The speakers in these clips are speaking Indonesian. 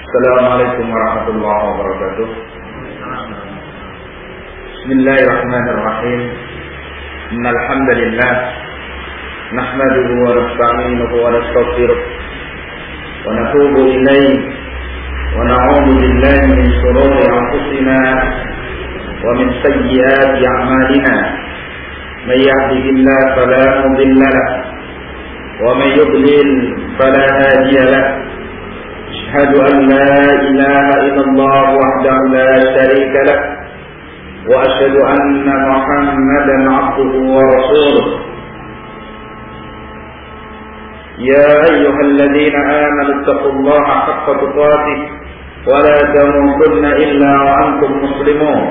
Assalamualaikum warahmatullahi wabarakatuh. Bismillahirrahmanirrahim. Innal hamdalillah nahmaduhu wa nasta'inuhu wa nastaghfiruh wa natubu ilayhi wa na'udzu billahi min shururi anfusina wa min sayyiati a'malina. May yahdihillahu fala mudilla lahu wa may yudlil fala hadiya lahu. أشهد أن لا إله إلا الله وحده لا شريك له وأشهد أن محمدا عبده ورسوله. يا أيها الذين آمنوا اتقوا الله حق تقاته ولا تموتن إلا وأنتم مسلمون.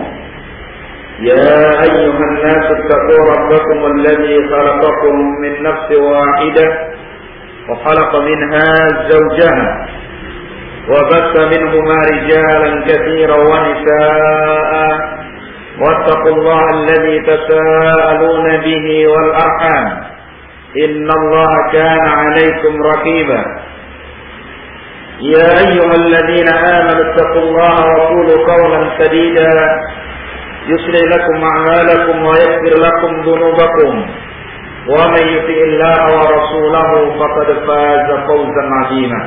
يا أيها الناس اتقوا ربكم الذي خلقكم من نفس واحدة وخلق منها زوجها وبث منهما رجالا كثيرا ونساء واتقوا الله الذي تساءلون به والأرحام إن الله كان عليكم رقيبا. يا أيها الذين آمنوا اتقوا الله وقولوا قولا سديدا يصلح لكم أعمالكم ويغفر لكم ذنوبكم ومن يطع الله ورسوله فقد فاز فوزا عظيما.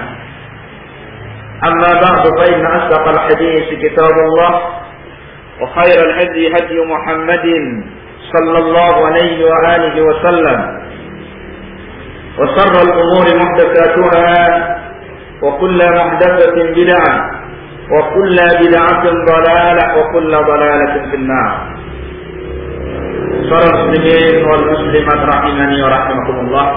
أما بعد فإن أصدق الحديث كتاب الله وخير الهدي هدي محمد صلى الله عليه وآله وسلم وشر الأمور محدثاتها وكل محدثة بدعة وكل بدعة ضلالة وكل ضلالة في النار. Para muslimin wal muslimat rahimani wa rahimakumullah.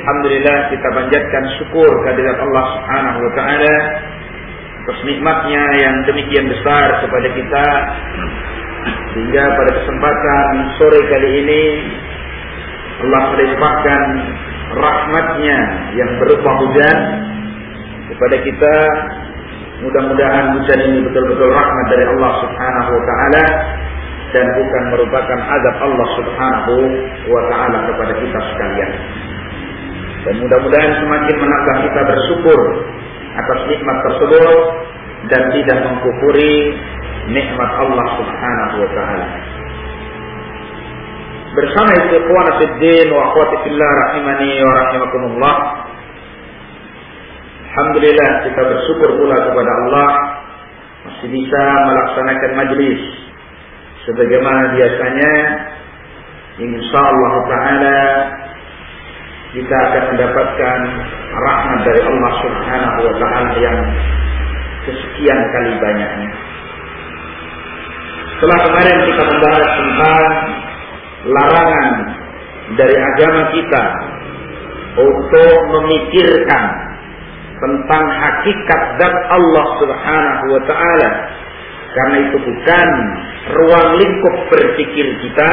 Alhamdulillah, kita panjatkan syukur kehadirat Allah Subhanahu wa taala atas nikmatnya yang demikian besar kepada kita, sehingga pada kesempatan sore kali ini Allah melimpahkan rahmatnya yang berupa hujan kepada kita. Mudah-mudahan hujan ini betul-betul rahmat dari Allah Subhanahu wa taala dan bukan merupakan azab Allah Subhanahu wa taala kepada kita sekalian. Dan mudah-mudahan semakin menambah kita bersyukur atas nikmat tersebut dan tidak mengkufuri nikmat Allah Subhanahu wa taala. Bersama ikhwan fillah wa akhwati fillah rahimani wa rahimakumullah. Alhamdulillah, kita bersyukur pula kepada Allah masih bisa melaksanakan majlis sebagaimana biasanya. Insyaallah taala kita akan mendapatkan rahmat dari Allah Subhanahu wa taala yang kesekian kali banyaknya. Setelah kemarin kita membahas tentang larangan dari agama kita untuk memikirkan tentang hakikat zat Allah Subhanahu wa taala, karena itu bukan ruang lingkup berpikir kita,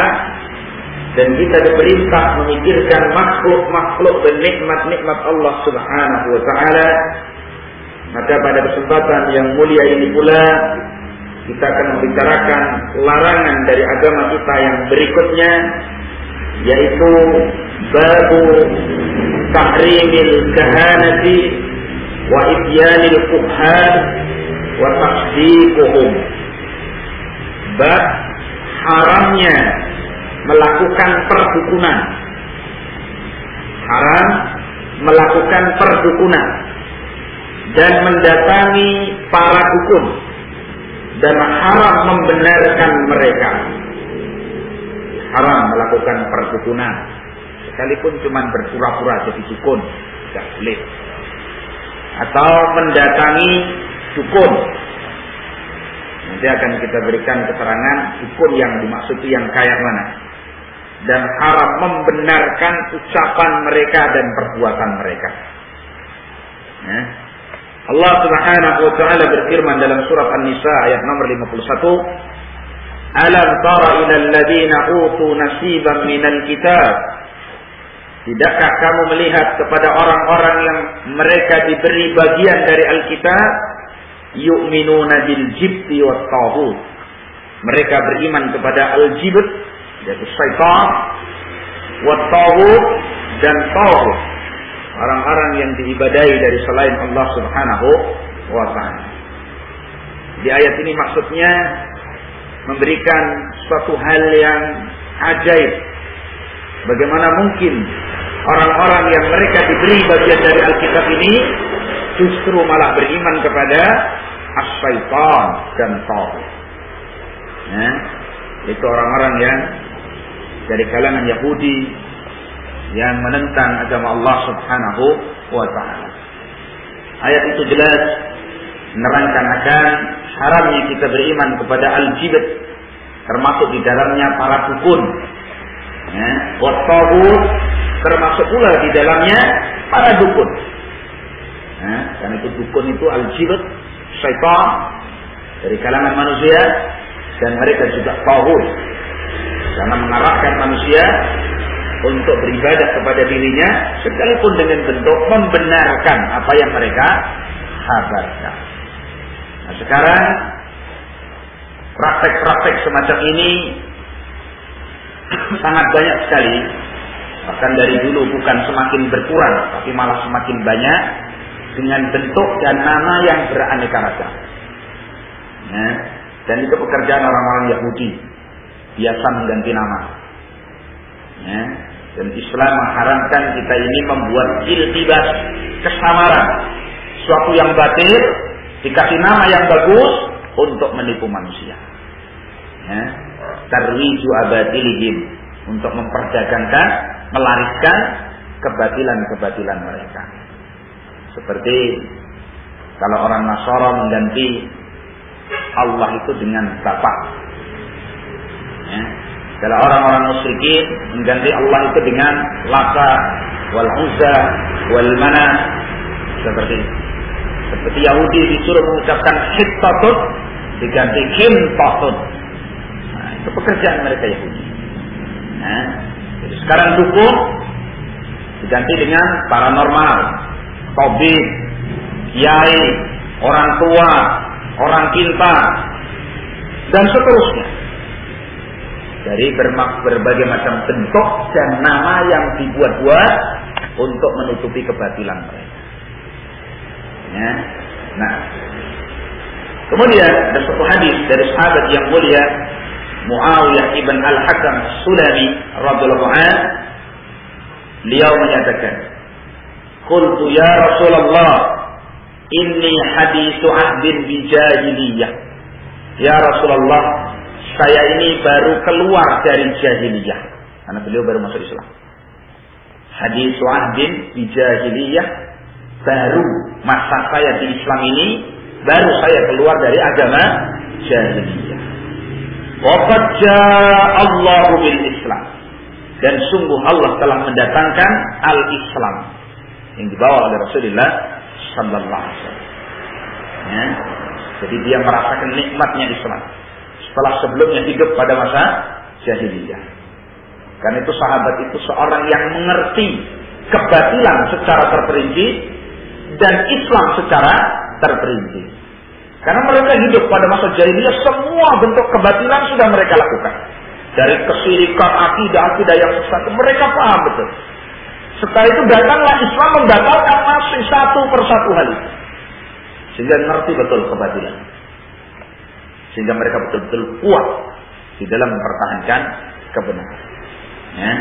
dan kita diperintah memikirkan makhluk-makhluk dan nikmat-nikmat Allah Subhanahu wa taala. Maka pada kesempatan yang mulia ini pula kita akan membicarakan larangan dari agama kita yang berikutnya, yaitu babu tahrimil kahanati wa ibyanil kuhan wa tasdiquhum. Bab haramnya melakukan perdukunan. Haram melakukan perdukunan dan mendatangi para dukun, dan haram membenarkan mereka. Haram melakukan perdukunan, sekalipun cuma berpura-pura jadi dukun, tidak boleh. Atau mendatangi dukun. Nanti akan kita berikan keterangan dukun yang dimaksud yang kayak mana. Dan haram membenarkan ucapan mereka dan perbuatan mereka. Allah Subhanahu wa taala berfirman dalam surat An-Nisa ayat nomor 51, Alam tara ilal ladina utu nasiban minal kitab. Tidakkah kamu melihat kepada orang-orang yang mereka diberi bagian dari Alkitab, yu'minuna bil jibti wat taghut. Mereka beriman kepada al-jibt, yaitu syaitan, wat taghut, dan taghut, orang-orang yang diibadahi dari selain Allah Subhanahu wa ta'ala. Di ayat ini maksudnya memberikan suatu hal yang ajaib. Bagaimana mungkin orang-orang yang mereka diberi bagian dari Alkitab ini justru malah beriman kepada as-syaitan dan tauhid. Nah, itu orang-orang yang dari kalangan Yahudi yang menentang agama Allah Subhanahu wa ta'ala. Ayat itu jelas menerangkan akan haramnya kita beriman kepada al-jibt, termasuk di dalamnya para dukun. Ya, wat-taghut, termasuk pula di dalamnya para dukun. Nah, karena itu dukun itu al-jibt, syaitan dari kalangan manusia, dan mereka juga taghut, karena mengarahkan manusia untuk beribadah kepada dirinya, sekalipun dengan bentuk membenarkan apa yang mereka kabarkan. Nah, sekarang praktek-praktek semacam ini sangat banyak sekali. Bahkan dari dulu bukan semakin berkurang, tapi malah semakin banyak dengan bentuk dan nama yang beraneka ragam. Nah, dan itu pekerjaan orang-orang Yahudi, biasa mengganti nama. Ya, dan Islam mengharamkan kita ini membuat iltibas, kesamaran, suatu yang batil dikasih nama yang bagus untuk menipu manusia. Ya, tarwiju abatilihim, untuk memperdagangkan, melariskan kebatilan-kebatilan mereka. Seperti kalau orang Nasara mengganti Allah itu dengan Bapa. Ya. Kalau orang-orang musyrikin mengganti Allah itu dengan Lata, wal Uzza, wal Manat, seperti Yahudi disuruh mengucapkan Hittatut diganti Kintatut. Nah, itu pekerjaan mereka Yahudi. Nah, jadi sekarang dukun diganti dengan paranormal, tabib, kiai, orang tua, orang pintar, dan seterusnya. Dari berbagai macam bentuk dan nama yang dibuat-buat untuk menutupi kebatilan mereka. Ya. Nah, kemudian ada satu hadis dari sahabat yang mulia Muawiyah ibn al-Hakam Sulami radhiyallahu anhu, beliau menyatakan, "Qultu ya Rasulullah, inni haditsu ahdin bi jahiliyah." Ya Rasulullah, saya ini baru keluar dari jahiliyah, karena beliau baru masuk Islam. Haditsu ahdin bi jahiliyah, baru masa saya di Islam ini, baru saya keluar dari agama jahiliyah. Wa qad jaa Allahu bil Islam, dan sungguh Allah telah mendatangkan al-Islam yang dibawa oleh Rasulullah sallallahu alaihi wasallam. Ya, jadi dia merasakan nikmatnya Islam setelah sebelumnya hidup pada masa jahiliyah. Karena itu sahabat itu seorang yang mengerti kebatilan secara terperinci dan Islam secara terperinci. Karena mereka hidup pada masa jahiliyah, semua bentuk kebatilan sudah mereka lakukan. Dari kesyirikan, akidah-akidah yang sesat, mereka paham betul. Setelah itu datanglah Islam membatalkan masih satu persatu hal itu, sehingga ngerti betul kebatilan. Sehingga mereka betul-betul kuat di dalam mempertahankan kebenaran. Ya.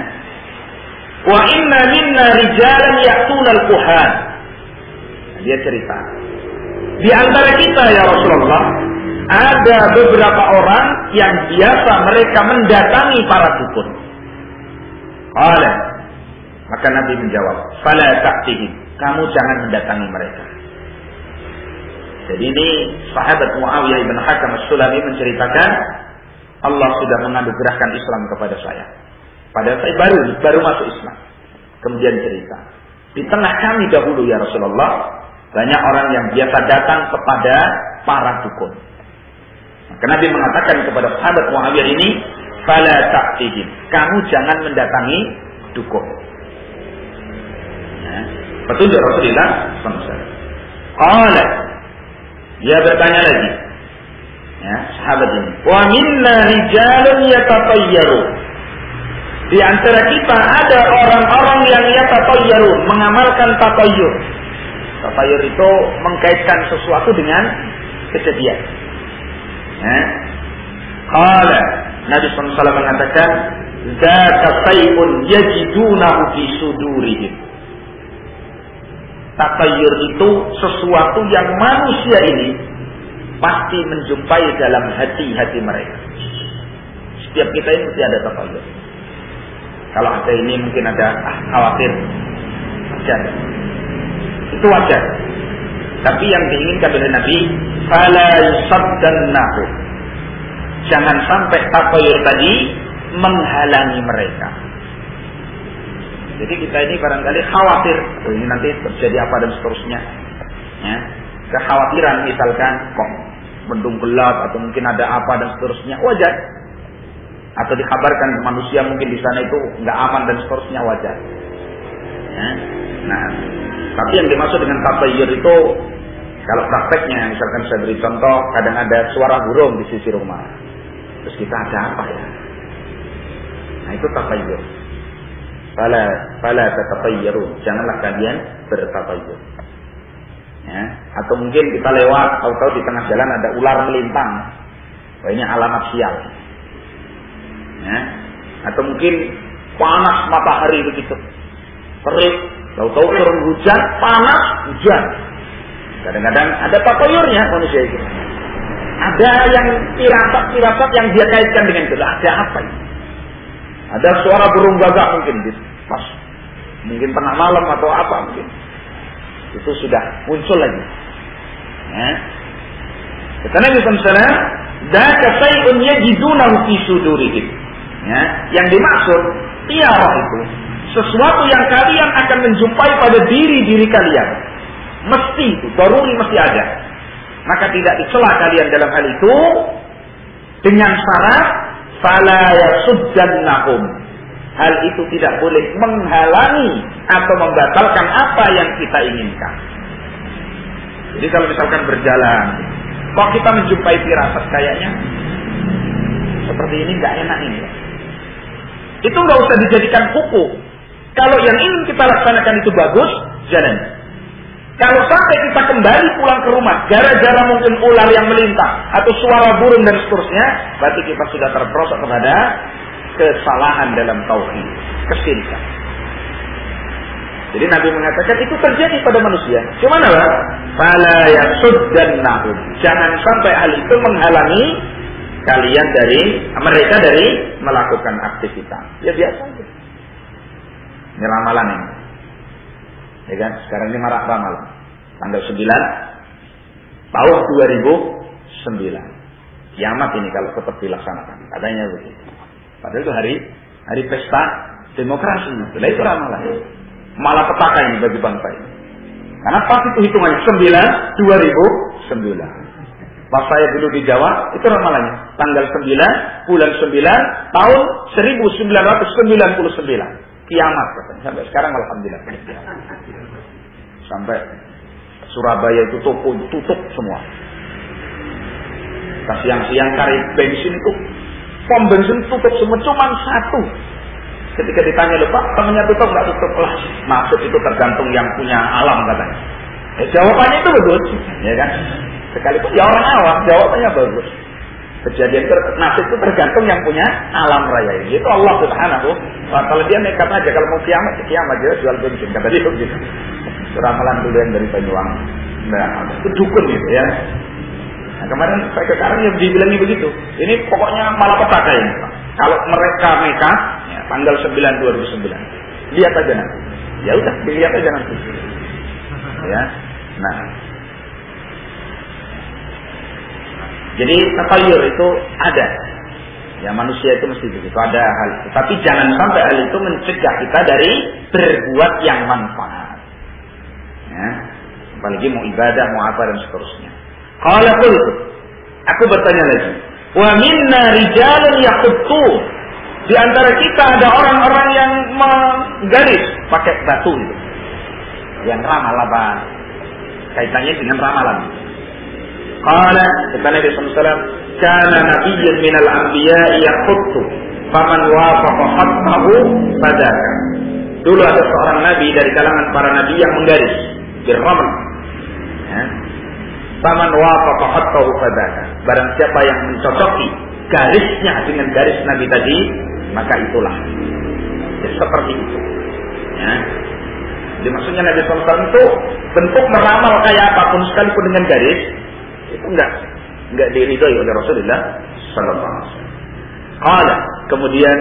Wa inna minna rijalan ya'tuna al-kuhan. Dia cerita, di antara kita ya Rasulullah, ada beberapa orang yang biasa mereka mendatangi para dukun. Qala, maka Nabi menjawab, fala ta'tihim, kamu jangan mendatangi mereka. Jadi ini sahabat Muawiyah ibn Hakam As-Sulami menceritakan, Allah sudah menganugerahkan Islam kepada saya. Padahal saya baru masuk Islam. Kemudian cerita, di tengah kami dahulu ya Rasulullah, banyak orang yang biasa datang kepada para dukun. Maka Nabi mengatakan kepada sahabat Muawiyah ini, fala ta'tihim, kamu jangan mendatangi dukun. Ya, petunjuk Rasulullah SAW. Qala, dia bertanya lagi, ya, sahabat ini, wa minna rijalun yatatayyaru, di antara kita ada orang-orang yang yatatayyaru, mengamalkan tatayyur. Tatayur itu mengkaitkan sesuatu dengan kejadian. Qala Nabi SAW mengatakan, "Dzaka shay'un yajidunahu fi sudurihim." Tatayur itu sesuatu yang manusia ini pasti menjumpai dalam hati-hati mereka. Setiap kita ini mesti ada tatayur. Kalau ada ini mungkin ada khawatir. Wajar. Itu wajar. Tapi yang diinginkan oleh Nabi, fala yusaddannahu. Jangan sampai tatayur tadi menghalangi mereka. Jadi kita ini barangkali khawatir, ini nanti terjadi apa dan seterusnya. Ya. Kekhawatiran misalkan kok mendung gelap atau mungkin ada apa dan seterusnya, wajar. Atau dikabarkan manusia mungkin di sana itu nggak aman dan seterusnya, wajar. Ya. Nah, tapi yang dimaksud dengan tatayur itu kalau prakteknya, misalkan saya beri contoh, kadang ada suara burung di sisi rumah, terus kita ada apa ya? Nah itu tatayur. Fala tatayyaru, janganlah kalian bertatayur. Ya. Atau mungkin kita lewat, tahu-tahu di tengah jalan ada ular melintang, wah ini alamat sial. Ya. Atau mungkin panas matahari begitu, terik, tahu-tahu turun hujan, panas, hujan. Kadang-kadang ada tatayurnya manusia itu. Ada yang firasat yang dia kaitkan dengan itu. Ada apa ini? Ada suara burung gagak mungkin pas mungkin tengah malam atau apa mungkin. Itu sudah muncul lagi. Ya. Kata Nabi SAW, "Dzaka shay'un yajidunahu fi sudurihim." Ya, yang dimaksud tiarah itu sesuatu yang kalian akan menjumpai pada diri kalian. Mesti itu, daruri mesti ada. Maka tidak dicela kalian dalam hal itu dengan syarat fala yasuddannahum. Hal itu tidak boleh menghalangi atau membatalkan apa yang kita inginkan. Jadi kalau misalkan berjalan, kok kita menjumpai firasat kayaknya seperti ini nggak enak ini. Itu nggak usah dijadikan hukum. Kalau yang ingin kita laksanakan itu bagus, jalan. Kalau sampai kita kembali pulang ke rumah, gara-gara mungkin ular yang melintang atau suara burung dan seterusnya, berarti kita sudah terperosok kepada kesalahan dalam tauhid, kesyirikan. Jadi Nabi mengatakan itu terjadi pada manusia. Cuma apa? Fala yasuddannahum. Jangan sampai hal itu menghalangi kalian mereka dari melakukan aktivitas. Ya biasa aja. Ini ramalan ini. Ya kan? Sekarang ini marak ramalan. Tanggal 9 tahun 2009. Kiamat ini kalau tetap dilaksanakan. Katanya begitu. Padahal itu hari pesta demokrasi. Itulah itu ramalan. Malah petaka ini bagi bangsa ini. Karena pas itu hitungannya 2009. Pas saya dulu di Jawa, itu ramalannya. Tanggal 9, bulan 9, tahun 1999. Kiamat katanya. Sampai sekarang alhamdulillah. Sampai Surabaya itu toko tutup semua. Siang-siang cari bensin itu, pom bensin tutup semua, cuma satu. Ketika ditanya, "Pak, temennya tutup nggak tutup?" Lah, maksud itu tergantung yang punya alam katanya. Jawabannya itu bagus, ya kan? Sekalipun ya orang awam, jawabannya bagus. Kejadian nasib itu tergantung yang punya alam raya ini. Itu Allah Subhanahu wa Ta'ala. Dia nekat aja kalau mau kiamat dia jual bensin, kata dia begitu. Ramalan dulu yang dari Banyuwangi. Nah, itu dukun gitu ya. Nah, kemarin saya ke Karang ya dibilangnya begitu. Ini pokoknya malah petaka ini. Kalau mereka nekat, ya, tanggal 9 2009. Lihat aja nanti. Ya udah, dilihat aja nanti. Ya. Nah. Jadi tatayur itu ada. Ya manusia itu mesti begitu, ada hal itu. Tapi jangan sampai hal itu mencegah kita dari berbuat yang manfaat. Ya. Apalagi mau ibadah, mau apa dan seterusnya. Qala qultu, aku bertanya lagi. Wa minna rijalun yaquttu. Di antara kita ada orang-orang yang menggaris pakai batu itu. Yang ramal apa? Kaitannya dengan ramalan. Qala kata Nabi SAW, kana nabiyyun minal anbiya'i yaquttu, faman wafaqa khattahu fadaka. Dulu ada seorang nabi dari kalangan para nabi yang menggaris, birramal, Faman wafaqa khattahu fadzaka. Barang siapa yang mencocoki garisnya dengan garis Nabi tadi, maka itulah. Ya, seperti itu. Ya. Jadi maksudnya Nabi SAW itu bentuk meramal kayak apapun sekalipun dengan garis, itu enggak diridhoi oleh Rasulullah sallallahu alaihi wasallam. Qala, kemudian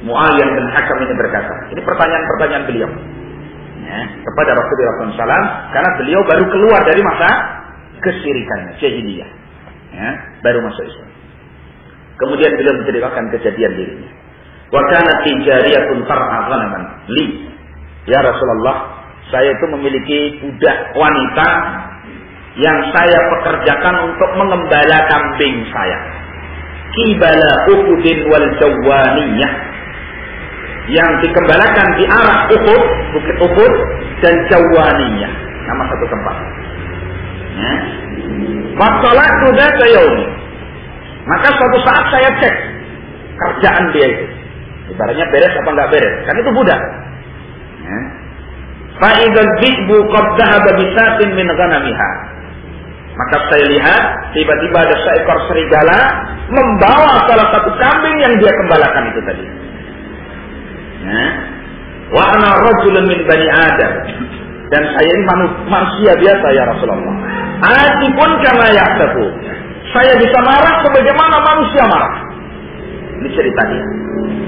Muawiyah bin Hakam ini berkata, ini pertanyaan-pertanyaan beliau ya, kepada Rasulullah SAW, karena beliau baru keluar dari masa kesyirikan, jahiliyah, ya, baru masuk Islam. Kemudian beliau menceritakan kejadian dirinya. Wa kanat jariyatun tar'a ghanaman li. Ya Rasulullah, saya itu memiliki budak wanita yang saya pekerjakan untuk mengembala kambing saya. Qibala Uhudin wal Jawaniyah, yang dikembalakan di arah Uhud, bukit Uhud dan Jawaniyah, nama satu tempat. Ya. Wassalatu dzata yaumi. Maka suatu saat saya cek kerjaan dia itu, ibaratnya beres apa enggak beres, kan itu budak. Ya. Fa idzal dhi'bu qad dhahaba bi satin min ghanamiha. Maka saya lihat tiba-tiba ada seekor serigala membawa salah satu kambing yang dia gembalakan itu tadi. Ya. Wa ana rajulun min bani Adam. Dan saya ini manusia biasa ya Rasulullah. Atipun kama yahsabu. Saya bisa marah sebagaimana manusia marah. Ini ceritanya.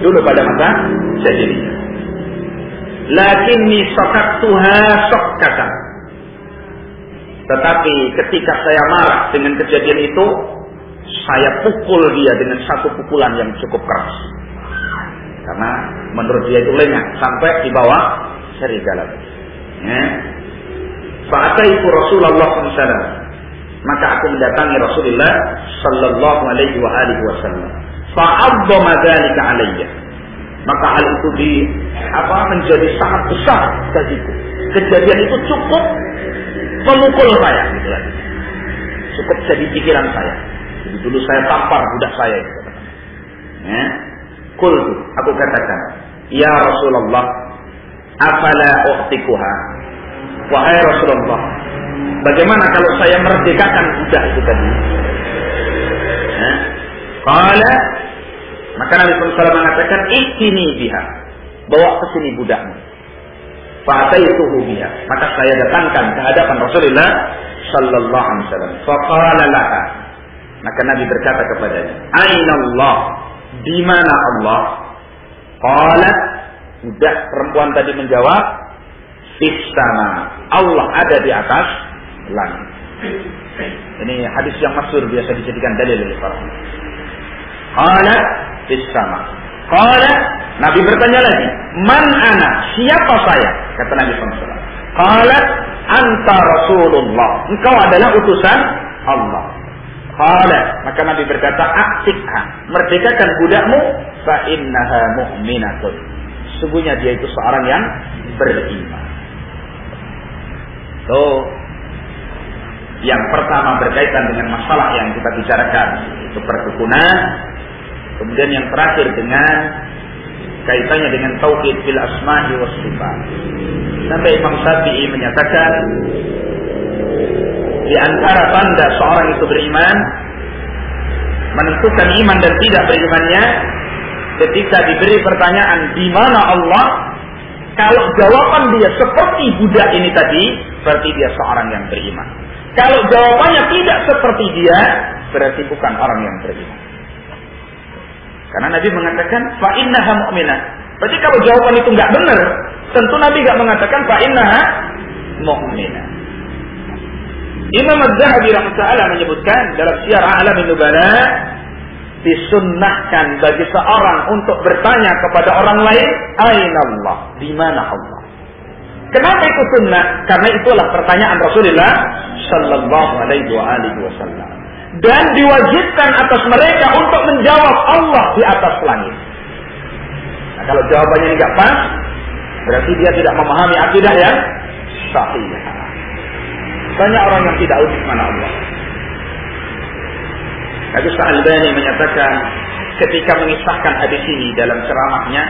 Dulu pada masa jahiliyah. Lakinni sakattuha sakkatan. Tetapi ketika saya marah dengan kejadian itu, saya pukul dia dengan satu pukulan yang cukup keras. Karena menurut dia itu lengah sampai di bawah serigala. Ya. Fa'ataitu Rasulullah SAW. Maka aku mendatangi Rasulullah sallallahu alaihi wasallam. Fa'azzama dzalika alayya. Maka hal itu menjadi sangat besar bagiku. Kejadian itu cukup memukul saya gitu lagi. Cukup jadi pikiran saya. Jadi dulu saya tampar budak saya itu. Ya. Qultu, aku katakan, ya Rasulullah, afala uhtikuha? Wahai Rasulullah, bagaimana kalau saya merdekakan budak itu tadi? Ya. Qala, maka Nabi SAW mengatakan, iktini biha, bawa ke sini budakmu. Fa'ataituhu biha, maka saya datangkan ke hadapan Rasulullah sallallahu alaihi wasallam. Faqala laha, maka Nabi berkata kepadanya, aina Allah? Di mana Allah? Qalat, budak perempuan tadi menjawab, fis sama, Allah ada di atas langit. Ini hadis yang masyhur, biasa dijadikan dalil oleh para ulama. Qalat fis sama. Qala, Nabi bertanya lagi, man ana? Siapa saya? Kata Nabi SAW. Qala, anta Rasulullah. Engkau adalah utusan Allah. Qala, maka Nabi berkata, aktikha, merdekakan budakmu, fa innaha mu'minatun. Sesungguhnya dia itu seorang yang beriman. So, yang pertama berkaitan dengan masalah yang kita bicarakan, itu perdukunan. Kemudian yang terakhir dengan kaitannya dengan tauhid fil asma'i was sifat. Sampai Imam Syafi'i menyatakan di antara tanda seorang itu beriman, menentukan iman dan tidak berimannya, ketika diberi pertanyaan di mana Allah, kalau jawaban dia seperti budak ini tadi, berarti dia seorang yang beriman. Kalau jawabannya tidak seperti dia, berarti bukan orang yang beriman. Karena Nabi mengatakan fa innaha mu'minah. Berarti kalau jawaban itu enggak benar, tentu Nabi enggak mengatakan fa innaha mu'minah. Imam Az-Zahabi rahimahullah menyebutkan dalam Syiar A'lamin Nubala, disunnahkan bagi seorang untuk bertanya kepada orang lain, aina Allah? Di mana Allah? Kenapa itu sunnah? Karena itulah pertanyaan Rasulullah sallallahu alaihi wasallam. Dan diwajibkan atas mereka untuk menjawab Allah di atas langit. Nah, kalau jawabannya enggak pas, berarti dia tidak memahami akidah yang sahih. Banyak orang yang tidak tahu di mana Allah. Hadis Al-Albani menyatakan ketika mengisahkan hadis ini dalam ceramahnya,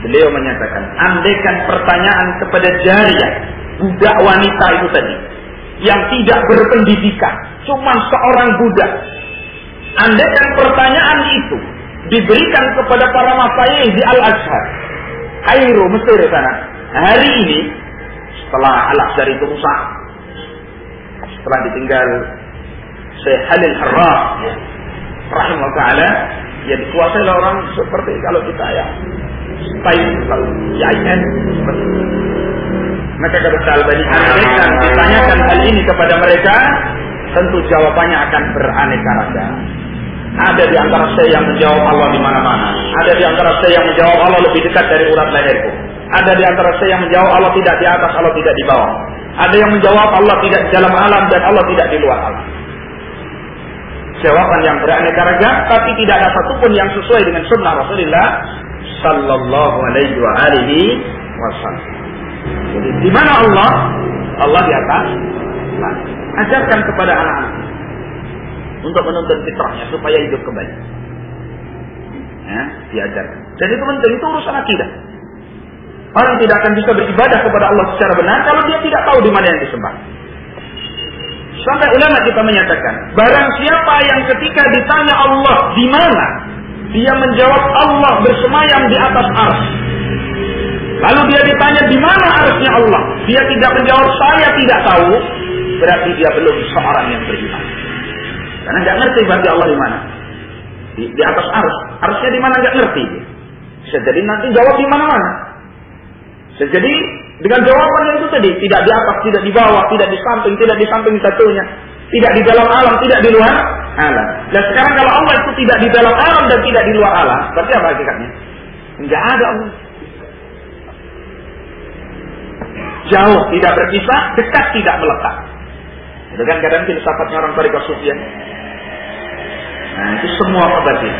beliau menyatakan, andaikan pertanyaan kepada jariyah, budak wanita itu tadi, yang tidak berpendidikan, cuma seorang budak. Andaikan pertanyaan itu diberikan kepada para masyayikh di Al-Azhar, Kairo, Mesir sana, hari ini setelah Al-Azhar itu rusak, setelah ditinggal Syekh Halil Harrah rahimahullah ta'ala, ya dikuasai oleh orang seperti kalau kita ya style IAIN seperti itu. Maka kata Al-Albani, andaikan ditanyakan hal ini kepada mereka, tentu jawabannya akan beraneka ragam. Ada di antara saya yang menjawab Allah di mana-mana. Ada di antara saya yang menjawab Allah lebih dekat dari urat leherku. Ada di antara saya yang menjawab Allah tidak di atas, Allah tidak di bawah. Ada yang menjawab Allah tidak di dalam alam dan Allah tidak di luar alam. Jawaban yang beraneka ragam, tapi tidak ada satupun yang sesuai dengan sunnah Rasulullah sallallahu alaihi wasallam. Jadi di mana Allah? Allah di atas. Nah, ajarkan kepada anak-anak untuk menuntun fitrahnya supaya hidup kembali. Ya, diajarkan. Dan itu penting, itu urusan akidah. Orang tidak akan bisa beribadah kepada Allah secara benar kalau dia tidak tahu di mana yang disembah. Sampai ulama kita menyatakan, barang siapa yang ketika ditanya Allah di mana, dia menjawab Allah bersemayam di atas arsy. Lalu dia ditanya di mana arsy-nya Allah, dia tidak menjawab saya tidak tahu, berarti dia belum seorang yang beriman. Karena nggak ngerti berarti Allah di mana. Di atas arsy. Arsy-nya di mana nggak ngerti. Bisa jadi nanti jawab di mana-mana. Bisa jadi dengan jawaban yang itu tadi, tidak di atas, tidak di bawah, tidak di samping satunya, tidak di dalam alam, tidak di luar alam. Dan sekarang kalau Allah itu tidak di dalam alam dan tidak di luar alam, berarti apa hakikatnya? Enggak ada Allah. Jauh tidak berpisah, dekat tidak melekat. Itu kan kadang filsafatnya orang Tariqah Sufiyah. Nah, itu semua kebatin.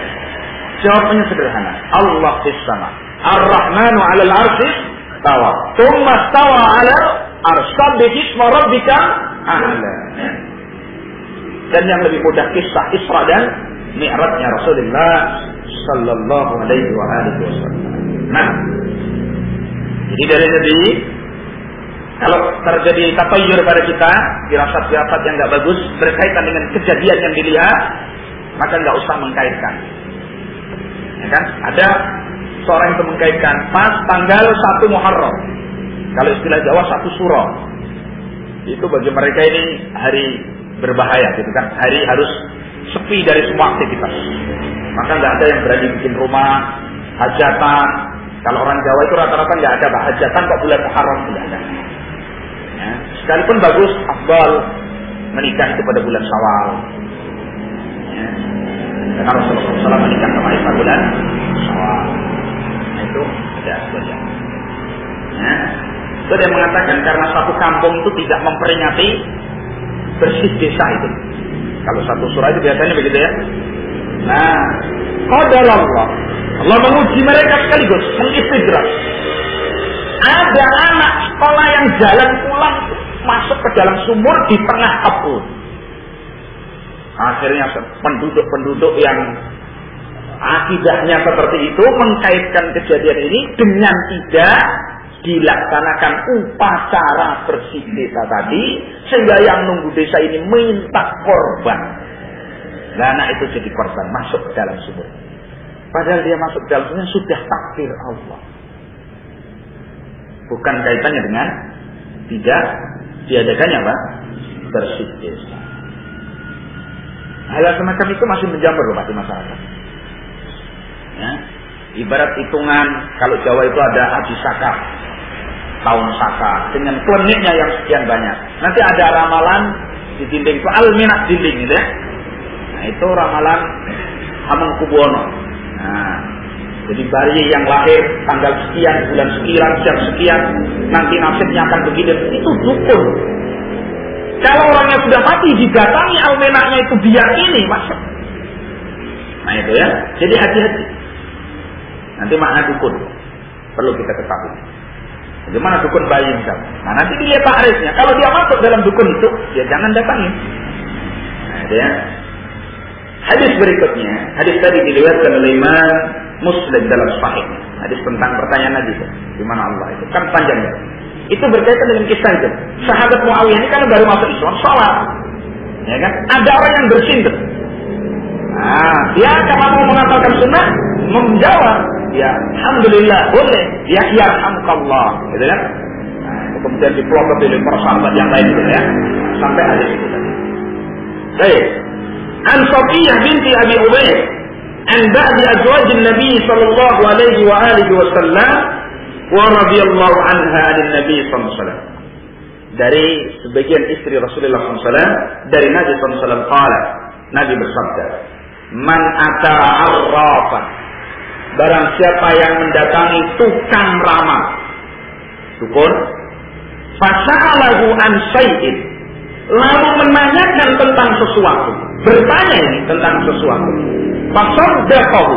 Jawabannya sederhana. Allah fis sama. Ar-Rahmanu 'alal 'arsy tawa. Tsumma stawa 'alal 'arsy. Sabbih isma rabbikal a'la. Dan yang lebih mudah kisah Isra dan Mi'rajnya Rasulullah sallallahu alaihi wasallam. Nah, jadi dari tadi kalau terjadi tatayyur pada kita, firasat-firasat yang nggak bagus berkaitan dengan kejadian yang dilihat, maka nggak usah mengkaitkan. Ya kan? Ada seorang yang mengkaitkan pas tanggal 1 Muharram. Kalau istilah Jawa 1 Suro. Itu bagi mereka ini hari berbahaya, gitu kan? Hari harus sepi dari semua aktivitas. Maka nggak ada yang berani bikin rumah, hajatan. Kalau orang Jawa itu rata-rata nggak ada hajatan kok bulan Muharram tidak ada. Ya, sekalipun bagus, afdal menikah itu pada bulan Syawal. Ya, karena Rasulullah SAW menikah sama Aisyah bulan Syawal. Nah, itu tidak sebagian. Ya, itu dia mengatakan karena satu kampung itu tidak memperingati bersih desa itu. Kalau satu surah itu biasanya begitu ya. Nah, qadar Allah menguji mereka sekaligus, mengistidraj. Ada anak sekolah yang jalan pulang masuk ke dalam sumur di tengah kebun. Akhirnya penduduk-penduduk yang akidahnya seperti itu mengkaitkan kejadian ini dengan tidak dilaksanakan upacara bersih desa tadi, sehingga yang nunggu desa ini minta korban. Nah, anak itu jadi korban masuk ke dalam sumur. Padahal dia masuk ke dalam sumur sudah takdir Allah. Bukan kaitannya dengan tidak diadakannya apa? Bersih desa. Hal semacam itu masih menjamur loh di masyarakat. Ya. Ibarat hitungan kalau Jawa itu ada Haji Saka, tahun Saka dengan kliniknya yang sekian banyak. Nanti ada ramalan di dinding itu alminak dinding gitu ya. Nah, itu ramalan Hamengkubuwono. Nah, jadi bayi yang lahir tanggal sekian, bulan sekian, jam sekian, nanti nasibnya akan begini. Itu dukun. Kalau orangnya sudah mati, didatangi almenaknya itu biar ini masuk. Nah itu ya. Jadi hati-hati. Nanti makna dukun perlu kita ketahui. Bagaimana dukun bayi misalnya. Nah nanti dilihat takrifnya. Kalau dia masuk dalam dukun itu, ya jangan datangi. Nah itu ya. Hadis berikutnya, hadis tadi diriwayatkan oleh Imam Muslim dalam Sahih. Hadis tentang pertanyaan Nabi, di mana Allah itu kan panjang ya. Itu berkaitan dengan kisah itu. Sahabat Muawiyah ini kan baru masuk Islam, sholat. Ya kan? Ada orang yang bersintet. Nah, dia kalau mau mengamalkan sunnah, menjawab, ya alhamdulillah, boleh. Ya yarhamukallah, gitu kan? Nah, kemudian dipelopot oleh para sahabat yang lain gitu ya. Sampai ada itu tadi. Baik. An Safiyah binti Abi Ubaid, an ba'di azwajin Nabi sallallahu alaihi wa alihi wasallam wa radhiyallahu anha an Nabi sallallahu alaihi wasallam. Dari sebagian istri Rasulullah SAW, dari Nabi SAW qala, Nabi bersabda, man ata arrafan, barang siapa yang mendatangi tukang ramal, dukun, fasa'alahu an syai'in, lalu menanyakan tentang sesuatu, bertanya ini tentang sesuatu, fasaddaqahu,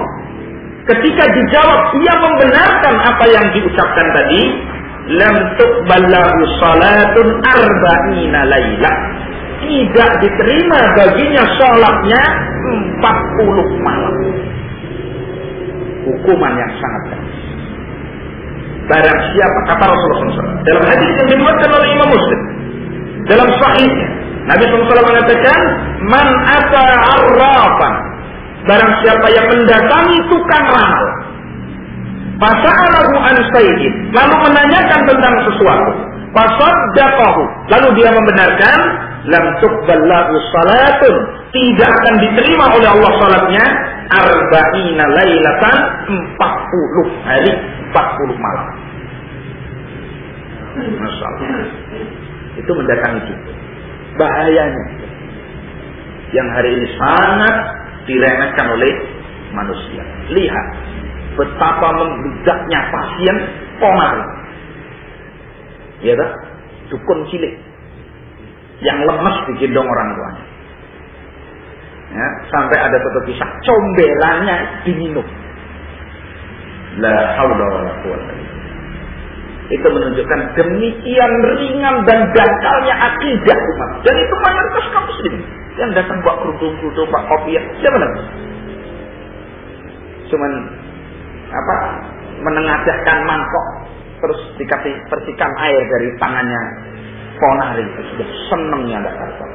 ketika dijawab dia membenarkan apa yang diucapkan tadi, lam tuqballahu salatun arba'ina lailah, tidak diterima baginya sholatnya 40 malam. Hukuman yang sangat keras. Barang siapa, kata Rasulullah SAW dalam hadis yang diriwayatkan oleh Imam Muslim dalam sahihnya, Nabi SAW mengatakan, man ata arrafan, barang siapa yang mendatangi tukang ramal, fasa'alahu an syai'in, lalu menanyakan tentang sesuatu, fasaddaqahu, lalu dia membenarkan, lam tuqballahu salatun, tidak akan diterima oleh Allah salatnya, arba'ina lailatan, 40 hari, 40 malam. Masalah. Itu mendatangi itu. Bahayanya yang hari ini sangat diremehkan oleh manusia. Lihat betapa membludaknya pasien ponari. Ya tak? Dukun cilik yang lemes digendong orang tuanya. Ya, sampai ada satu kisah combelannya diminum. La haula wala quwwata. Itu menunjukkan demikian ringan dan dangkalnya akidah umat. Dan itu mayoritas kaum muslimin yang datang bawa kerudung-kerudung, bawa kopiah. Siapa namanya? Cuman menengadahkan mangkok, terus dikasih percikan air dari tangannya ponari. Sudah senengnya enggak karuan.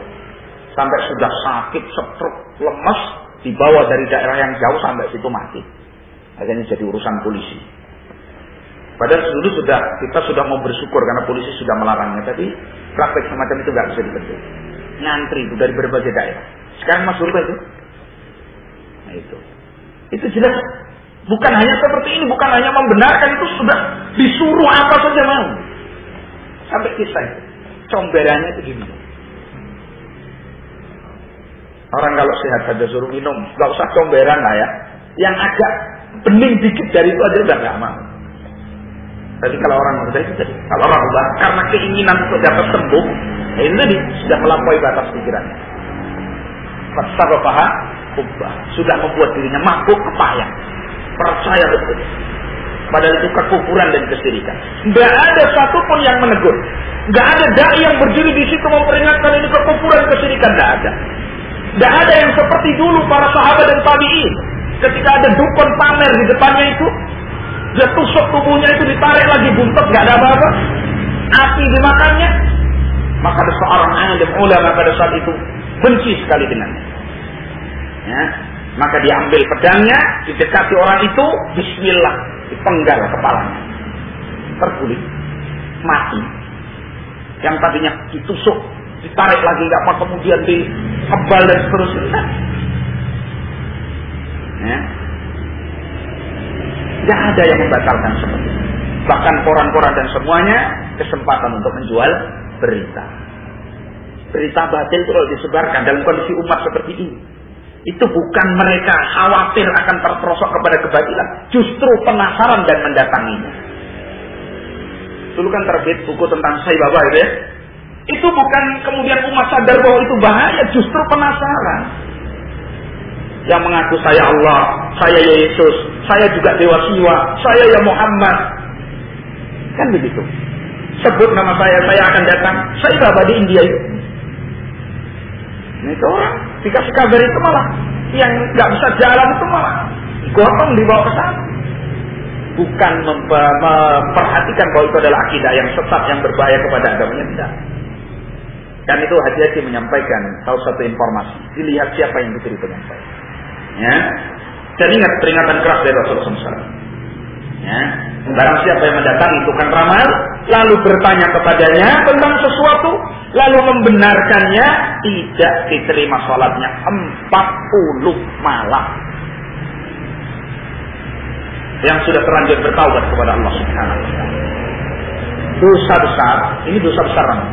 Sampai sudah sakit, stroke, lemas, dibawa dari daerah yang jauh sampai situ mati. Akhirnya jadi urusan polisi. Padahal dulu kita sudah mau bersyukur karena polisi sudah melarangnya. Tapi praktek semacam itu nggak bisa dibentuk. Ngantri itu dari berbagai daerah. Sekarang Mas Surga itu. Nah itu jelas. Bukan hanya seperti ini, bukan hanya membenarkan, itu sudah disuruh apa saja mau. Sampai kisah itu. Comberannya itu gimana? Orang kalau sehat saja suruh minum, nggak usah comberan lah ya. Yang agak bening dikit dari itu aja udah nggak mau. Tapi kalau orang muda itu tadi, kalau orang muda karena keinginan untuk dapat sembuh, ini tadi sudah melampaui batas pikirannya. Fasabaha ubah, sudah membuat dirinya mabuk kepayang, percaya betul. Padahal itu kekufuran dan kesyirikan. Tidak ada satupun yang menegur, tidak ada dai yang berdiri di situ memperingatkan ini kekufuran kesyirikan, tidak ada. Tidak ada yang seperti dulu para sahabat dan tabi'in. Ketika ada dukun pamer di depannya itu, dia tusuk tubuhnya itu, ditarik lagi buntut, nggak ada apa-apa, api dimakannya. Maka ada seorang alim ulama pada saat itu benci sekali dengannya. Ya, maka dia ambil pedangnya, didekati orang itu, bismillah, dipenggal kepalanya, terguling, mati. Yang tadinya ditusuk, ditarik lagi nggak apa, kemudian dikebal dan seterusnya. Ya. Tidak ada yang membatalkan seperti itu. Bahkan koran-koran dan semuanya kesempatan untuk menjual berita. Berita batil itu kalau disebarkan dalam kondisi umat seperti ini, itu bukan mereka khawatir akan terperosok kepada kebatilan, justru penasaran dan mendatanginya. Dulu kan terbit buku tentang Sai Baba itu ya. Itu bukan kemudian umat sadar bahwa itu bahaya, justru penasaran. Yang mengaku saya Allah, saya Yesus, saya juga Dewa Siwa, saya ya Muhammad. Kan begitu. Sebut nama saya akan datang. Saya Baba di India itu. Nah, itu orang dikasih kabar itu malah yang nggak bisa jalan itu malah gotong dibawa ke sana. bukan memperhatikan bahwa itu adalah akidah yang sesat yang berbahaya kepada agamanya, tidak. Dan itu hati-hati menyampaikan salah satu informasi. Dilihat siapa yang diberi penyampaian. Ya. Dan ingat peringatan keras dari Rasulullah SAW. Ya. Barang siapa yang mendatangi tukang ramal, lalu bertanya kepadanya tentang sesuatu, lalu membenarkannya, tidak diterima sholatnya 40 malam. Yang sudah terlanjur bertaubat kepada Allah Subhanahu wa Ta'ala. Dosa besar, ini dosa besar banget.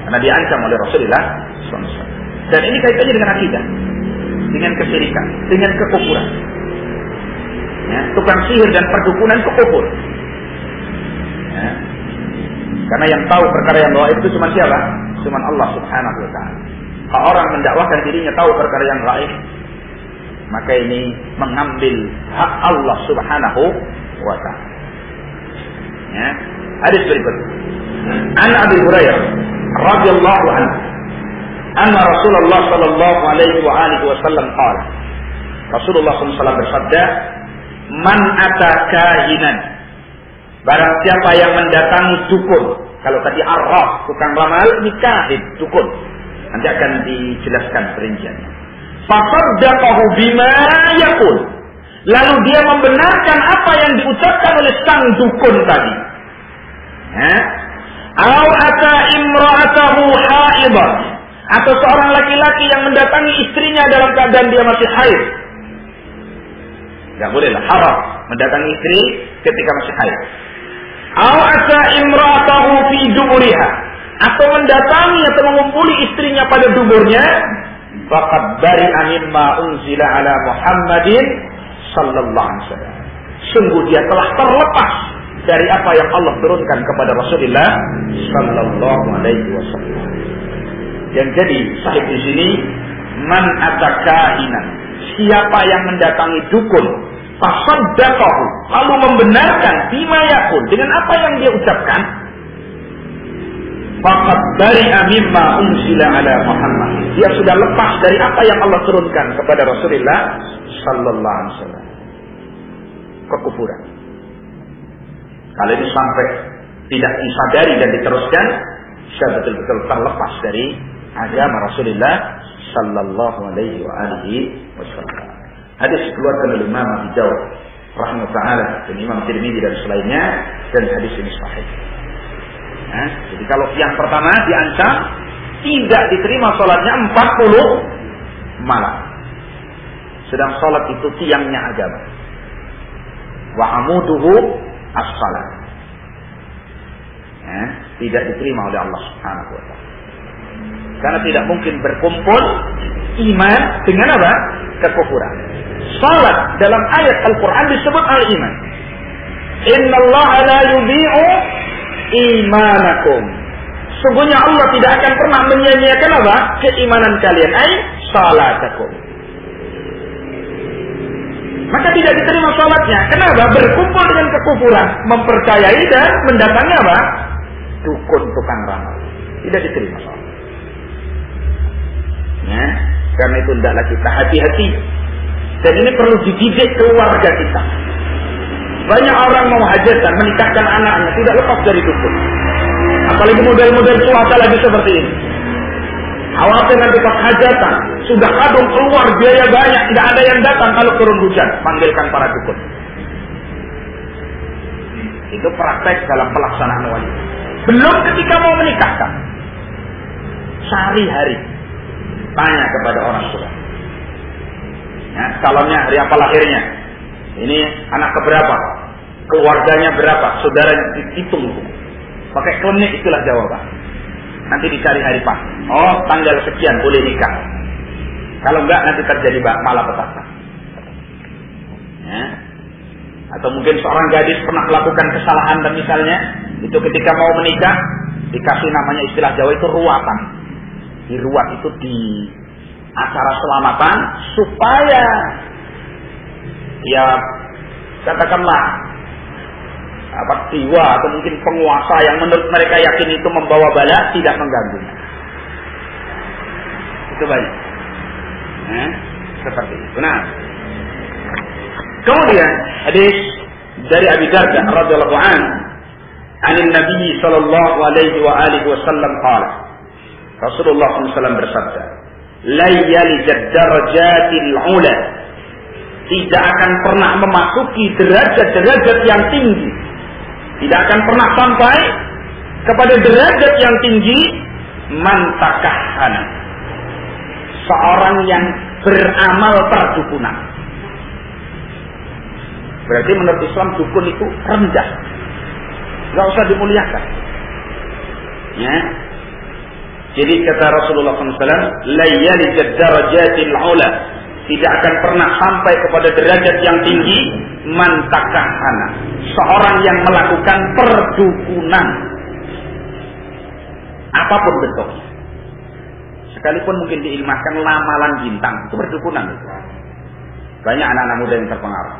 Karena diancam oleh Rasulullah SAW. Dan ini kaitannya dengan akidah, dengan kesyirikan, dengan kekufuran. Ya, tukang sihir dan perdukunan kekufur. Ya. Karena yang tahu perkara yang gaib itu cuma siapa? Cuma Allah Subhanahu wa Ta'ala. Kalau orang mendakwahkan dirinya tahu perkara yang gaib, maka ini mengambil hak Allah Subhanahu wa Ta'ala. Ya. Hadis berikut. An Abi Hurairah radhiyallahu anhu anna Rasulullah sallallahu alaihi wa alihi wasallam qala. Rasulullah SAW bersabda, "Man ata kahinan." Barang siapa yang mendatangi dukun. Kalau tadi arraf, tukang ramal, ini kahin, dukun. Nanti akan dijelaskan perinciannya. Fasaddaqahu bima yaqul. Lalu dia membenarkan apa yang diucapkan oleh sang dukun tadi. Aw ata imra'atahu haidah, atau seorang laki-laki yang mendatangi istrinya dalam keadaan dia masih haid. Enggak bolehlah, haram mendatangi istri ketika masih haid. Aw ata imra'atahu fi duburiha, atau mendatangi atau mengumpuli istrinya pada duburnya. Faqad bari'a mimma unzila ala Muhammadin sallallahu alaihi wasallam. Sungguh dia telah terlepas dari apa yang Allah turunkan kepada Rasulullah sallallahu alaihi wasallam. Yang jadi sahih di sini, man atakahinan, siapa yang mendatangi dukun, fasaddaqahu, lalu membenarkan bima yaqul, dengan apa yang dia ucapkan, faqad bari'a mimma unzila ala Muhammad, dia sudah lepas dari apa yang Allah turunkan kepada Rasulullah sallallahu alaihi wasallam. Kekufuran. Kalau ini sampai tidak disadari dan diteruskan, sudah betul-betul terlepas dari agama Rasulullah sallallahu alaihi wasallam. Hadis dikeluarkan oleh Imam Abu Dawud rahimahullah taala dan Imam Tirmidzi dan selainnya, dan hadis ini sahih. Jadi kalau yang pertama diancam tidak diterima salatnya 40 malam. Sedang salat itu tiangnya agama. Wa amuduhu as-salat. Tidak diterima oleh Allah Subhanahu wa Ta'ala. Karena tidak mungkin berkumpul iman dengan apa? Kekufuran. Salat dalam ayat Al-Quran disebut al-iman. Innallaha la yudhi'u imanakum. Sungguhnya Allah tidak akan pernah menyia-nyiakan apa? Keimanan kalian. Salatakum. Maka tidak diterima salatnya. Kenapa? Berkumpul dengan kekufuran, mempercayai dan mendatangi apa? Dukun, tukang ramal. Tidak diterima salat. Karena itu hendaklah kita hati-hati. Dan ini perlu dididik keluarga kita. Banyak orang mau hajatan, menikahkan anaknya, tidak lepas dari dukun. Apalagi model-model cuaca lagi seperti ini. Khawatir nanti pas hajatan, sudah kadung keluar biaya banyak, tidak ada yang datang kalau turun hujan. Panggilkan para dukun. Itu praktek dalam pelaksanaan wali. Belum ketika mau menikahkan. Sehari-hari tanya kepada orang tua. Calonnya hari apa lahirnya? Ini anak keberapa? Keluarganya berapa? Saudaranya dihitung. Pakai klinik itulah jawaban. Nanti dicari hari pas. Oh, tanggal sekian boleh nikah. Kalau enggak nanti terjadi malapetaka. Atau mungkin seorang gadis pernah melakukan kesalahan dan misalnya itu ketika mau menikah dikasih namanya istilah Jawa itu ruatan. Diruat itu di acara selamatan supaya ya katakanlah jiwa atau mungkin penguasa yang menurut mereka yakin itu membawa bala tidak mengganggunya. Itu banyak. Seperti itu. Nah, kemudian hadis dari Abi Darda radhiyallahu anhu, "Anin Nabi sallallahu alaihi wa alihi wasallam qala." Rasulullah SAW bersabda, "La yalijad darajatil ula." Tidak akan pernah memasuki derajat-derajat yang tinggi. Tidak akan pernah sampai kepada derajat yang tinggi man takahhana. Seorang yang beramal perdukunan. Berarti menurut Islam dukun itu rendah. Enggak usah dimuliakan. Ya. Jadi kata Rasulullah SAW, la yalijad darajatil ula. Tidak akan pernah sampai kepada derajat yang tinggi man takahhana. Seorang yang melakukan perdukunan. Apapun bentuknya. Sekalipun mungkin diilmahkan lamalan bintang, itu perdukunan itu. Banyak anak-anak muda yang terpengaruh.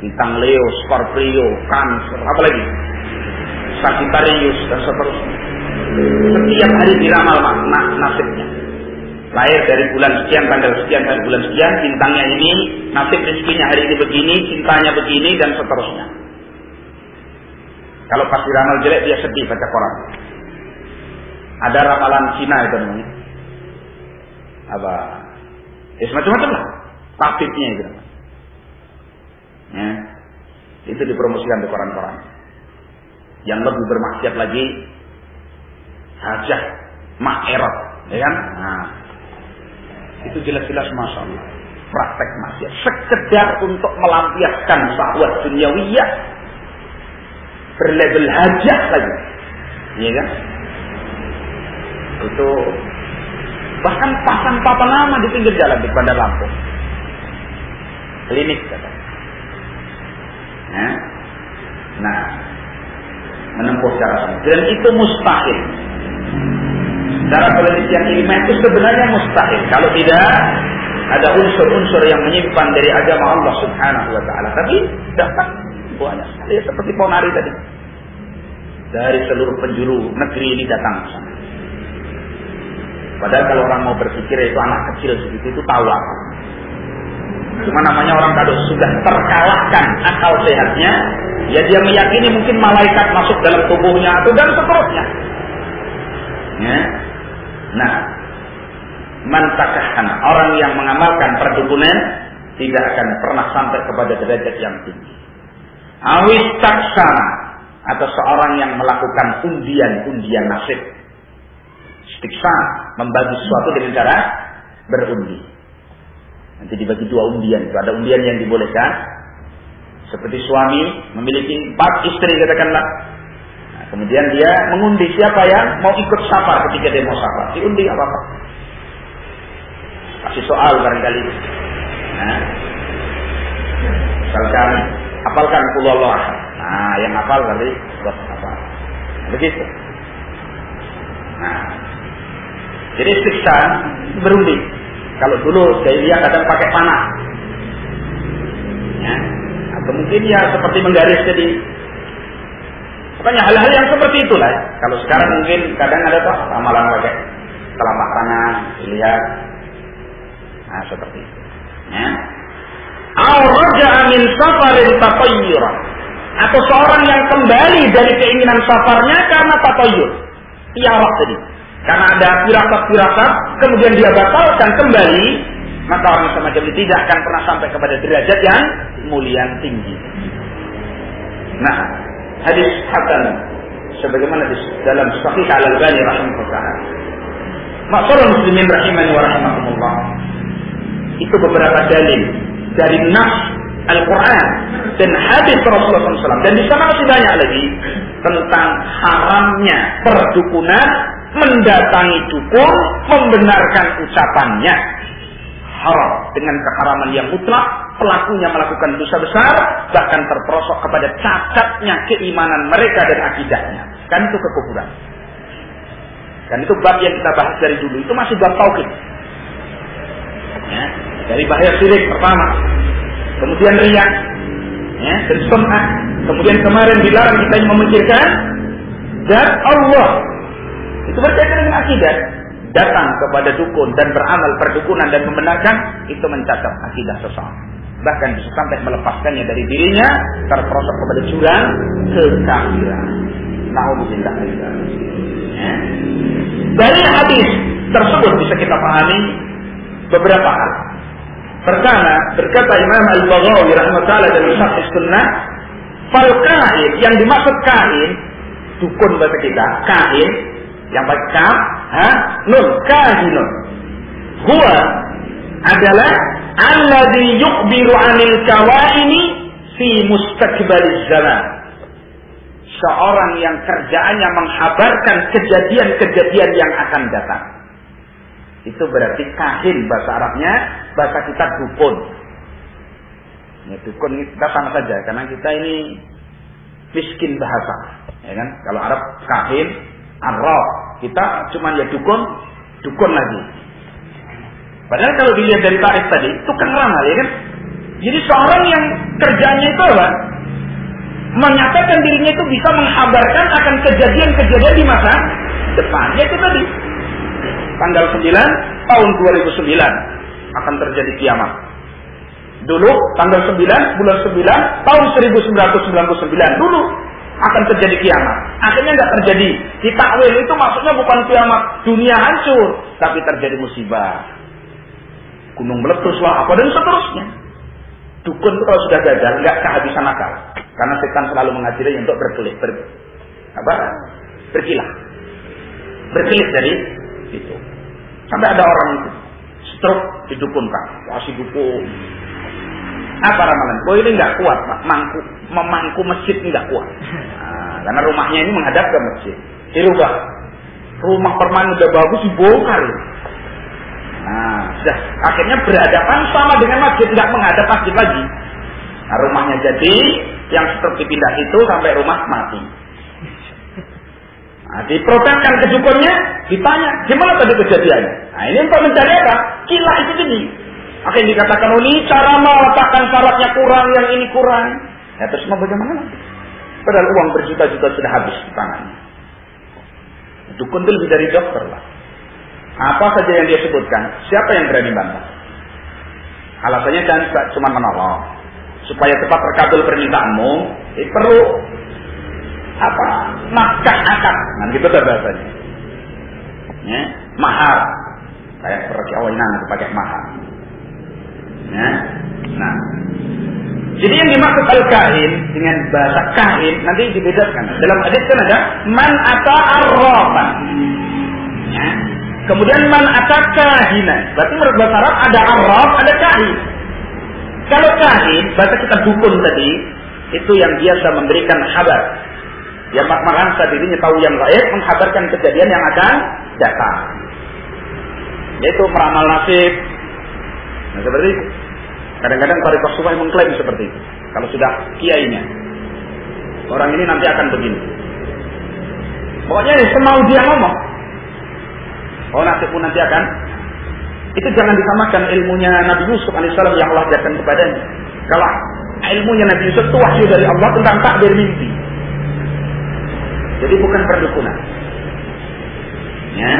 Bintang Leo, Scorpio, Cancer, apalagi Sagittarius dan seterusnya. Setiap hari diramal nasibnya. Lahir dari bulan sekian, tanggal sekian, dari bulan sekian, bintangnya ini, nasib rezekinya hari ini begini, cintanya begini, dan seterusnya. Kalau pas diramal jelek, dia sedih baca koran. Ada ramalan Cina itu namanya. Apa? Ya semacam-macam lah. Tabibnya itu. Ya. Itu dipromosikan di koran-koran. Yang lebih bermaksiat lagi, hajah, ma'erot. Ya kan? Nah. Itu jelas-jelas Masya Allah. Praktek maksiat. Sekedar untuk melampiaskan syahwat duniawiyah. Berlabel hajah lagi. Iya kan? Itu bahkan pasang papan nama di pinggir jalan di Bandar Lampung. Klinik kata. Nah, menempuh cara dan itu mustahil. Secara penelitian ilmiah itu sebenarnya mustahil kalau tidak ada unsur-unsur yang menyimpan dari agama Allah Subhanahu wa taala. Tapi dapat banyak sekali seperti Ponari tadi. Dari seluruh penjuru negeri ini datang ke sana. Padahal kalau orang mau berpikir itu anak kecil segitu itu tahu apa. Cuma namanya orang kalau sudah terkalahkan akal sehatnya, ya dia meyakini mungkin malaikat masuk dalam tubuhnya atau dan seterusnya. Ya. Nah, man takahhana, orang yang mengamalkan perdukunan tidak akan pernah sampai kepada derajat yang tinggi. Awis taksana, atau seorang yang melakukan undian nasib. Istiksa, membagi sesuatu dengan cara berundi. Nanti dibagi 2 undian. Itu ada undian yang dibolehkan. Seperti suami memiliki 4 istri katakanlah. Nah, kemudian dia mengundi siapa yang mau ikut safar ketika dia mau safar. Diundi apa-apa. Kasih soal barangkali. Nah, misalkan hafalkan qul huwallahu ahad. Nah, yang hafal kali buat hafal. Begitu. Nah, jadi siksa berundi. Kalau dulu jahiliyah kadang pakai panah, ya, atau mungkin ya seperti menggaris jadi. Pokoknya hal-hal yang seperti itulah. Kalau sekarang mungkin kadang ada toh ramalan pakai telapak tangan, lihat, nah seperti itu. Ya. Al-raja'a min safarin tatayyura, atau seorang yang kembali dari keinginan safarnya karena tatayyur, tiarah tadi. Karena ada firasat-firasat, kemudian dia batalkan kembali, maka orang semacam ini tidak akan pernah sampai kepada derajat yang mulia tinggi. Nah, hadis hasan sebagaimana dalam Sahih Al-Albani rahimahullah. Ma'asyiral muslimin rahimani wa rahimakumullah. Itu beberapa dalil dari nas Al-Quran dan hadis Rasulullah SAW. Dan di sana masih banyak lagi tentang haramnya perdukunan, mendatangi dukun, membenarkan ucapannya. Haram dengan keharaman yang mutlak, pelakunya melakukan dosa besar, bahkan terperosok kepada cacatnya keimanan mereka dan akidahnya. Kan itu kekufuran. Dan itu bab yang kita bahas dari dulu, itu masih bab tauhid. Ya, dari bahaya syirik pertama, kemudian riya, ya, dan sum'ah, kemudian kemarin dilarang kita memikirkan dan Allah. Itu berkaitan dengan akidah. Datang kepada dukun dan beramal perdukunan dan membenarkan, itu mencatat akidah seseorang. bahkan bisa sampai melepaskannya dari dirinya terperosok kepada jurang kekafiran. Nauzubillah. Dari hadis tersebut bisa kita pahami beberapa hal. Pertama, berkata Imam Al-Baghawi rahimahullah dalam Syarh Sunnah, fal kahin, yang dimaksud kahin, dukun bahasa kita, kahin yang pakai kaf, nun, kahinun. Huwa adalah alladzi yukhbiru 'anil kawaini fi mustaqbaliz zaman. Seorang yang kerjaannya menghabarkan kejadian-kejadian yang akan datang. Itu berarti kahin bahasa Arabnya, bahasa kita dukun. Ya, dukun kita sama saja karena kita ini miskin bahasa, ya kan? Kalau Arab kahin, arraf, kita cuma ya dukun lagi. Padahal kalau dilihat dari tarikh tadi, tukang ramal, ya kan? Jadi seorang yang kerjanya itu apa? Menyatakan dirinya itu bisa menghabarkan akan kejadian-kejadian di masa depan. Yaitu tadi, tanggal 9 tahun 2009 akan terjadi kiamat. Dulu tanggal 9 bulan 9 tahun 1999 dulu akan terjadi kiamat. Akhirnya nggak terjadi. Ditakwil itu maksudnya bukan kiamat dunia hancur, tapi terjadi musibah. Gunung meletus lah apa dan seterusnya. Dukun itu kalau sudah gagal nggak kehabisan akal, karena setan selalu mengajarinya untuk berkilah dari itu. Sampai ada orang itu stroke didukunkan, kasih dukun. Apa ramalan? Oh ini nggak kuat, Pak. Memangku masjid ini nggak kuat. Nah, karena rumahnya ini menghadap ke masjid. Dirubah. Rumah permanen udah bagus dibongkar. Nah, sudah akhirnya berhadapan sama dengan masjid, nggak menghadap masjid lagi. Nah, rumahnya jadi yang stroke dipindah itu sampai rumah mati. Nah, diproteskan ke dukunnya, ditanya, gimana tadi kejadiannya? Nah, ini untuk mencari apa? Kilah itu jadi. Akhirnya dikatakan, oh ini cara meletakkan syaratnya kurang, yang ini kurang. Ya terus mau bagaimana? Padahal uang berjuta-juta sudah habis di tangannya. Dukun itu lebih dari dokter lah. Apa saja yang dia sebutkan, siapa yang berani bantah? Alasannya kan cuma menolong. Supaya cepat terkabul permintaanmu, perlu apa? Nafkah akad. Nah gitu bahasanya. Ya, mahar. Kayak perkawinan itu pakai mahar. Ya. Nah, jadi yang dimaksud al-kahin dengan bahasa kahin nanti dibedakan. Dalam hadis kan ada man ata arrafan. Ya. Kemudian man ata kahinan. Berarti menurut bahasa Arab ada arraf, ada kahin. Kalau kahin, bahasa kita dukun tadi, itu yang biasa memberikan kabar. Yang merasa dirinya tahu yang gaib, menghabarkan kejadian yang akan datang. Yaitu meramal nasib. Nah, seperti itu. Kadang-kadang Tariqah Sufah mengklaim seperti itu. Kalau sudah kiainya, orang ini nanti akan begini. Pokoknya semau dia ngomong. Oh nasibmu nanti akan. Itu jangan disamakan ilmunya Nabi Yusuf alaihissalam yang Allah ajarkan kepadanya. Kalau ilmunya Nabi Yusuf itu wahyu dari Allah tentang takbir mimpi. Jadi bukan perdukunan. Ya.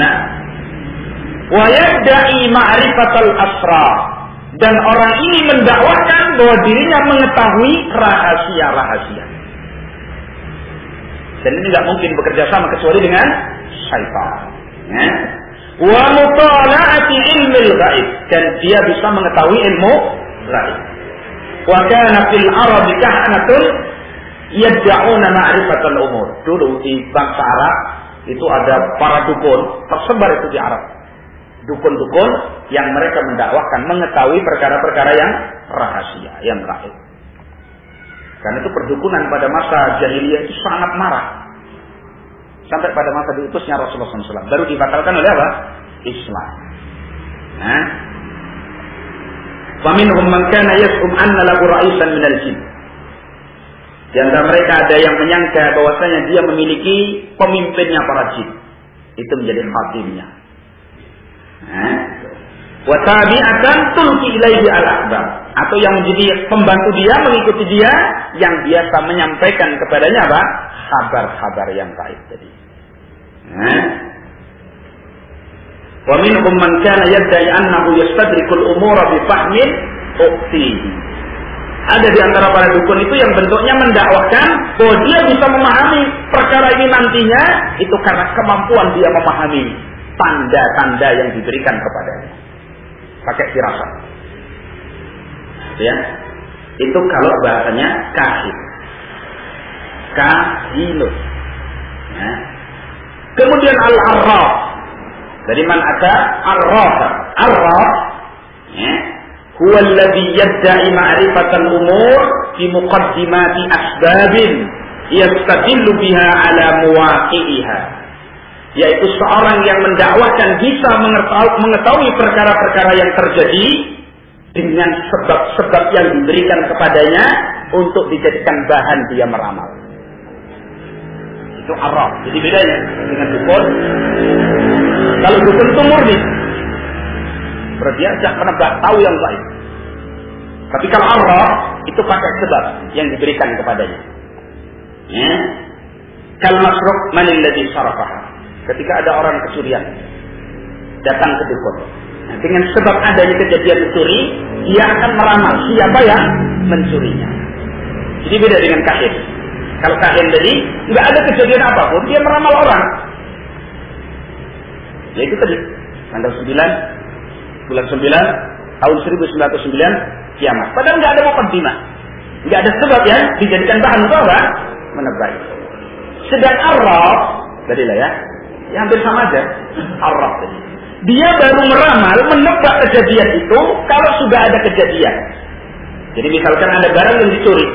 Nah, wa yad'i ma'rifatal asrar. Dan orang ini mendakwakan bahwa dirinya mengetahui rahasia-rahasia. Dan ini tidak mungkin bekerja sama kecuali dengan syaitan. Ya. Wa mutala'ati ilmil ghaib. Dan dia bisa mengetahui ilmu ghaib. Wa kana fil arabi kahanatun yad'una ma'rifatal umur. Dulu di bangsa Arab itu ada para dukun tersebar itu di Arab. Dukun-dukun yang mereka mendakwahkan mengetahui perkara-perkara yang rahasia, yang gaib. Karena itu perdukunan pada masa jahiliyah itu sangat marah. Sampai pada masa diutusnya Rasulullah SAW. Baru dibatalkan oleh apa? Islam. Nah, faminhum man kana yas'um anna lahu ra'isan minal jin. Di antara mereka ada yang menyangka bahwasanya dia memiliki pemimpinnya para jin. Itu menjadi khatimnya. Wa tabi'atan tulqi ilaihi al-akhbar, atau yang menjadi pembantu dia, mengikuti dia, yang biasa menyampaikan kepadanya apa? Kabar-kabar yang gaib tadi. Wa minhum man kana yad'i annahu yastadrikul umura bi fahmin uktihi. Ada di antara para dukun itu yang bentuknya mendakwahkan bahwa dia bisa memahami perkara ini nantinya, itu karena kemampuan dia memahami tanda-tanda yang diberikan kepadanya. Pakai firasat. Ya. Itu kalau bahasanya kahin. Kahinun. Ya. Kemudian al-arraf. Dari mana ada arraf? Arraf. Ya. Huwa alladhi yadda'i ma'rifatal umur fi muqaddimati asbabin yastadillu biha ala muwaqi'iha. Yaitu seorang yang mendakwahkan bisa mengetahui perkara-perkara yang terjadi dengan sebab-sebab yang diberikan kepadanya untuk dijadikan bahan dia meramal. Itu arraf. Jadi bedanya dengan dukun. Kalau dukun itu murni, berarti dia menebak tahu yang baik. Tapi kalau arraf itu pakai sebab yang diberikan kepadanya. Ya. Kal masruq man alladhi sarafaha. Ketika ada orang kecurian datang ke dukun. Nah, dengan sebab adanya kejadian mencuri, dia akan meramal siapa yang mencurinya. Jadi beda dengan kahin. Kalau kahin tadi nggak ada kejadian apapun, dia meramal orang. Ya itu tadi tanggal 9 bulan 9 tahun 1909 kiamat. Padahal nggak ada muqaddimah, nggak ada sebab yang dijadikan bahan untuk apa? Menebak. Sedang arraf tadi lah ya, hampir sama aja. Arraf tadi. Dia baru meramal, menebak kejadian itu kalau sudah ada kejadian. Jadi misalkan ada barang yang dicuri,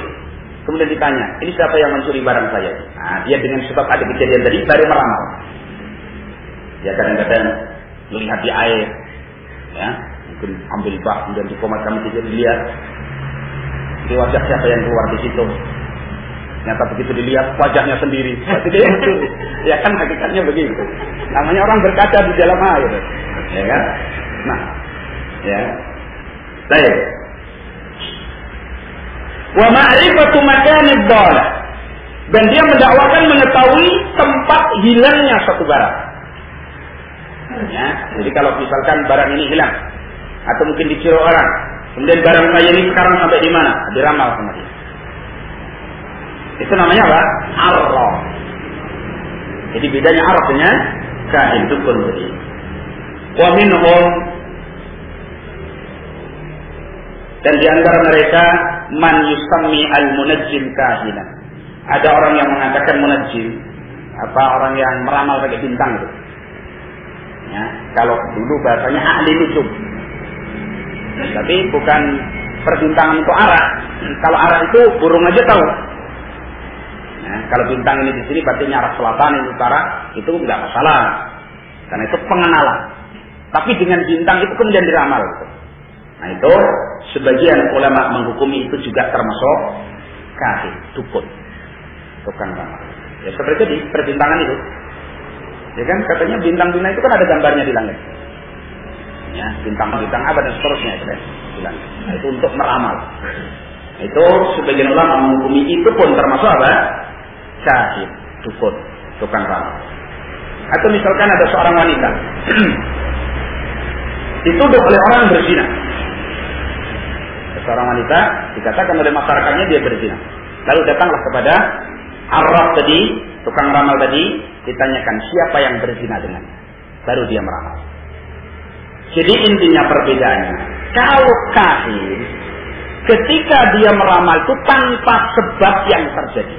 kemudian ditanya, ini siapa yang mencuri barang saya? Nah, dia dengan sebab ada kejadian tadi baru meramal. Ya kadang-kadang melihat di air, ya mungkin ambil bak kemudian dikomat-komat tidak dilihat, di wajah siapa yang keluar di situ. Nyata begitu dilihat wajahnya sendiri, pasti dia mencuri. Ya kan hakikatnya begitu. Namanya orang berkaca di dalam air, ya kan? Nah, ya, baik. Wa ma'rifatu makanid dhalah, dan dia mendakwakan mengetahui tempat hilangnya satu barang. Ya, jadi kalau misalkan barang ini hilang atau mungkin dicuri orang, kemudian barang saya ini sekarang sampai di mana? Diramal sama dia. Itu namanya apa? Arraf. Jadi bedanya arraf dengan kahin, dukun tadi. Wa minhum, dan di antara mereka man yusammi al-munajjim kahinan. Ada orang yang mengatakan munajjim, apa orang yang meramal pakai bintang itu. Ya, kalau dulu bahasanya ahli nujum. Tapi bukan perbintangan untuk arah. Kalau arah itu burung aja tahu. Ya, kalau bintang ini di sini berarti arah selatan, ini utara, itu nggak masalah. Karena itu pengenalan. Tapi dengan bintang itu kemudian diramal. Gitu. Nah itu sebagian ulama menghukumi itu juga termasuk kahin, dukun, tukang ramal. Ya seperti di perbintangan itu. Ya kan katanya bintang-bintang itu kan ada gambarnya di langit. Ya, bintang-bintang apa dan seterusnya itu kan di langit. Nah, itu untuk meramal. Itu sebagian ulama menghukumi itu pun termasuk apa? Kahin, dukun, tukang ramal. Atau misalkan ada seorang wanita dituduh oleh orang yang berzina. Seorang wanita dikatakan oleh masyarakatnya dia berzina. Lalu datanglah kepada arraf tadi, tukang ramal tadi, ditanyakan siapa yang berzina dengannya. Baru dia meramal. Jadi intinya perbedaannya, kalau kahin ketika dia meramal itu tanpa sebab yang terjadi.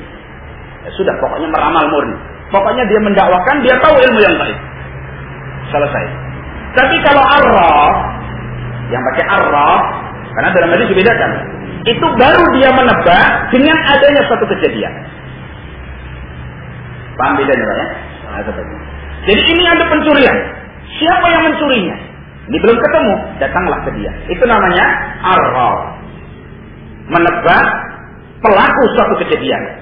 Ya sudah, pokoknya meramal murni. Pokoknya dia mendakwakan, dia tahu ilmu yang baik. Selesai. Tapi kalau arraf, yang pakai arraf, karena dalam hadis dibedakan, itu baru dia menebak dengan adanya suatu kejadian. Paham bedanya ya? Nah, jadi ini ada pencurian. Siapa yang mencurinya? Ini belum ketemu, datanglah ke dia. Itu namanya arraf. Menebak pelaku suatu kejadian.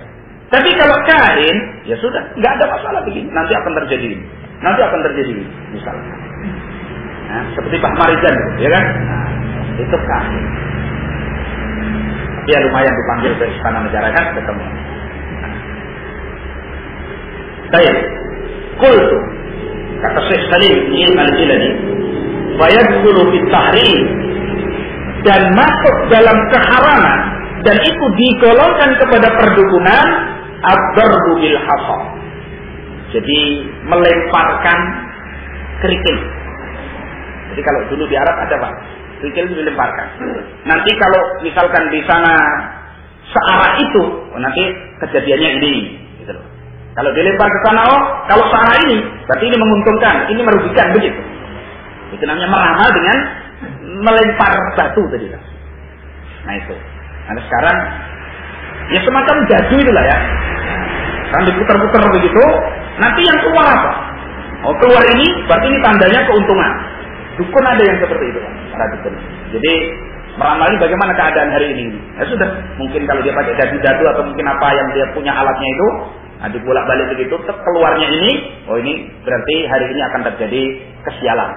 Tapi kalau kahin, ya sudah, nggak ada masalah begini. Nanti akan terjadi ini. Nanti akan terjadi ini, misalnya. Nah, seperti Pak Marijan, ya kan? Nah, itu kahin. Dia lumayan dipanggil ke istana negara kan, ketemu. Baik, qultu, kata Syekh Salim bin Al-Jilani, fayadkhulu fit tahrim dan masuk dalam keharaman dan itu digolongkan kepada perdukunan, ad-darbu bil hasa. Jadi melemparkan kerikil. Jadi kalau dulu di Arab ada Pak, kerikil itu dilemparkan. Nanti kalau misalkan di sana searah itu, nanti kejadiannya ini, gitu loh. Kalau dilempar ke sana, kalau searah ini, berarti ini menguntungkan, ini merugikan, begitu. Itu namanya meramal dengan melempar batu tadi. Nah itu. Nah sekarang ya semacam jadu itulah ya. Sekarang diputar-putar begitu. Nanti yang keluar apa? Oh keluar ini berarti ini tandanya keuntungan. Dukun ada yang seperti itu para dukun. Jadi meramalkan bagaimana keadaan hari ini. Ya sudah. Mungkin kalau dia pakai jadu-jadu atau mungkin apa yang dia punya alatnya itu, dibolak-balik begitu. Keluarnya ini, oh ini berarti hari ini akan terjadi kesialan.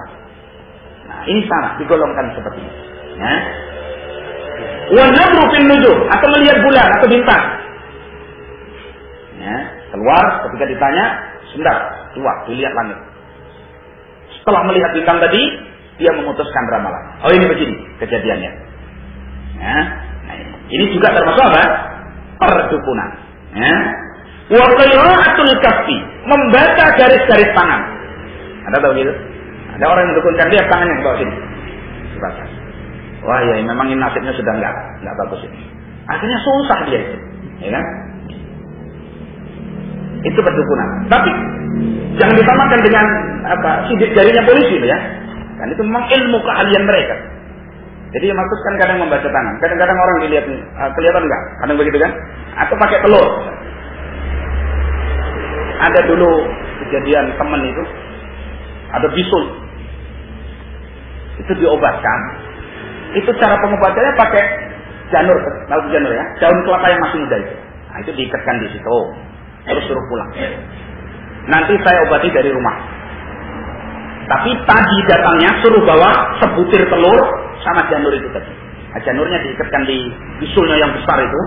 Nah, ini sama, digolongkan seperti ini. Ya. Wanadru fil nujum, atau melihat bulan atau bintang. Ya, keluar ketika ditanya, sebentar, keluar, dilihat langit. Setelah melihat bintang tadi, dia memutuskan ramalan. Oh ini begini kejadiannya. Ya. Nah, ini juga termasuk apa? Perdukunan. Ya. Wa qira'atul kaffi, membaca garis-garis tangan. Ada tahu gitu? Ada orang yang mendukunkan dia tangannya ke bawah sini. Dibaca. Wah ya memang ini nasibnya sudah enggak bagus ini. Akhirnya susah dia itu. Ya kan? Itu perdukunan. Tapi jangan disamakan dengan sidik jarinya polisi ya. Dan itu memang ilmu keahlian mereka. Jadi maksudkan kadang membaca tangan. Kadang-kadang orang dilihat kelihatan enggak? Kadang begitu kan? Atau pakai telur. Ada dulu kejadian teman itu ada bisul. Itu diobatkan. Itu cara pengobatannya pakai janur, tahu janur ya? Daun kelapa yang masih muda itu. Nah, itu diikatkan di situ. Terus suruh pulang. Nanti saya obati dari rumah. Tapi tadi datangnya suruh bawa sebutir telur sama janur itu tadi. Nah, janurnya diikatkan di bisulnya yang besar itu.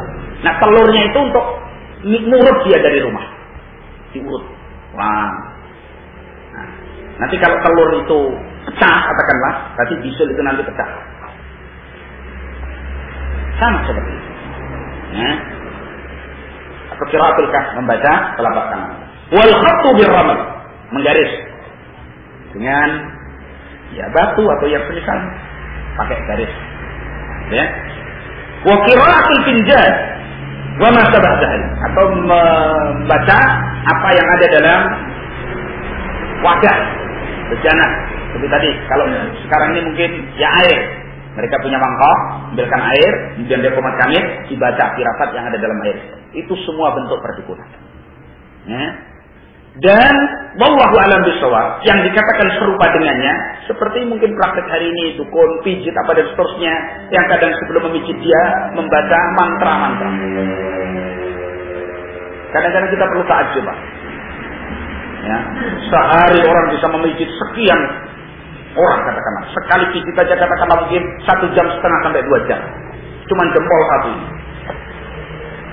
Nah, telurnya itu untuk ngurut dia dari rumah. Diurut. Wah. Nah, nanti kalau telur itu pecah, katakanlah, berarti bisul itu nanti pecah. Sama seperti itu. Ya. Atau qiraatul kaf, membaca telapak tangan. Wal khattu bir ramal, menggaris dengan ya batu atau yang semisal pakai garis. Ya. Wa qiraatul finjan wa ma sabahah, atau membaca apa yang ada dalam wadah bejana. Seperti tadi, kalau sekarang ini mungkin ya air. Mereka punya mangkok, ambilkan air, kemudian dia komat kamit, dibaca firasat yang ada dalam air. Itu semua bentuk perdukunan. Ya. Dan wallahu a'lam bishawab, yang dikatakan serupa dengannya, seperti mungkin praktek hari ini, dukun, pijit, apa dan seterusnya, yang kadang sebelum memijit dia membaca mantra-mantra. Kadang-kadang kita perlu takjub, Pak. Ya, sehari orang bisa memijit sekian orang katakanlah. Sekali pijit aja katakanlah mungkin 1,5 jam sampai 2 jam. Cuman jempol satu ini.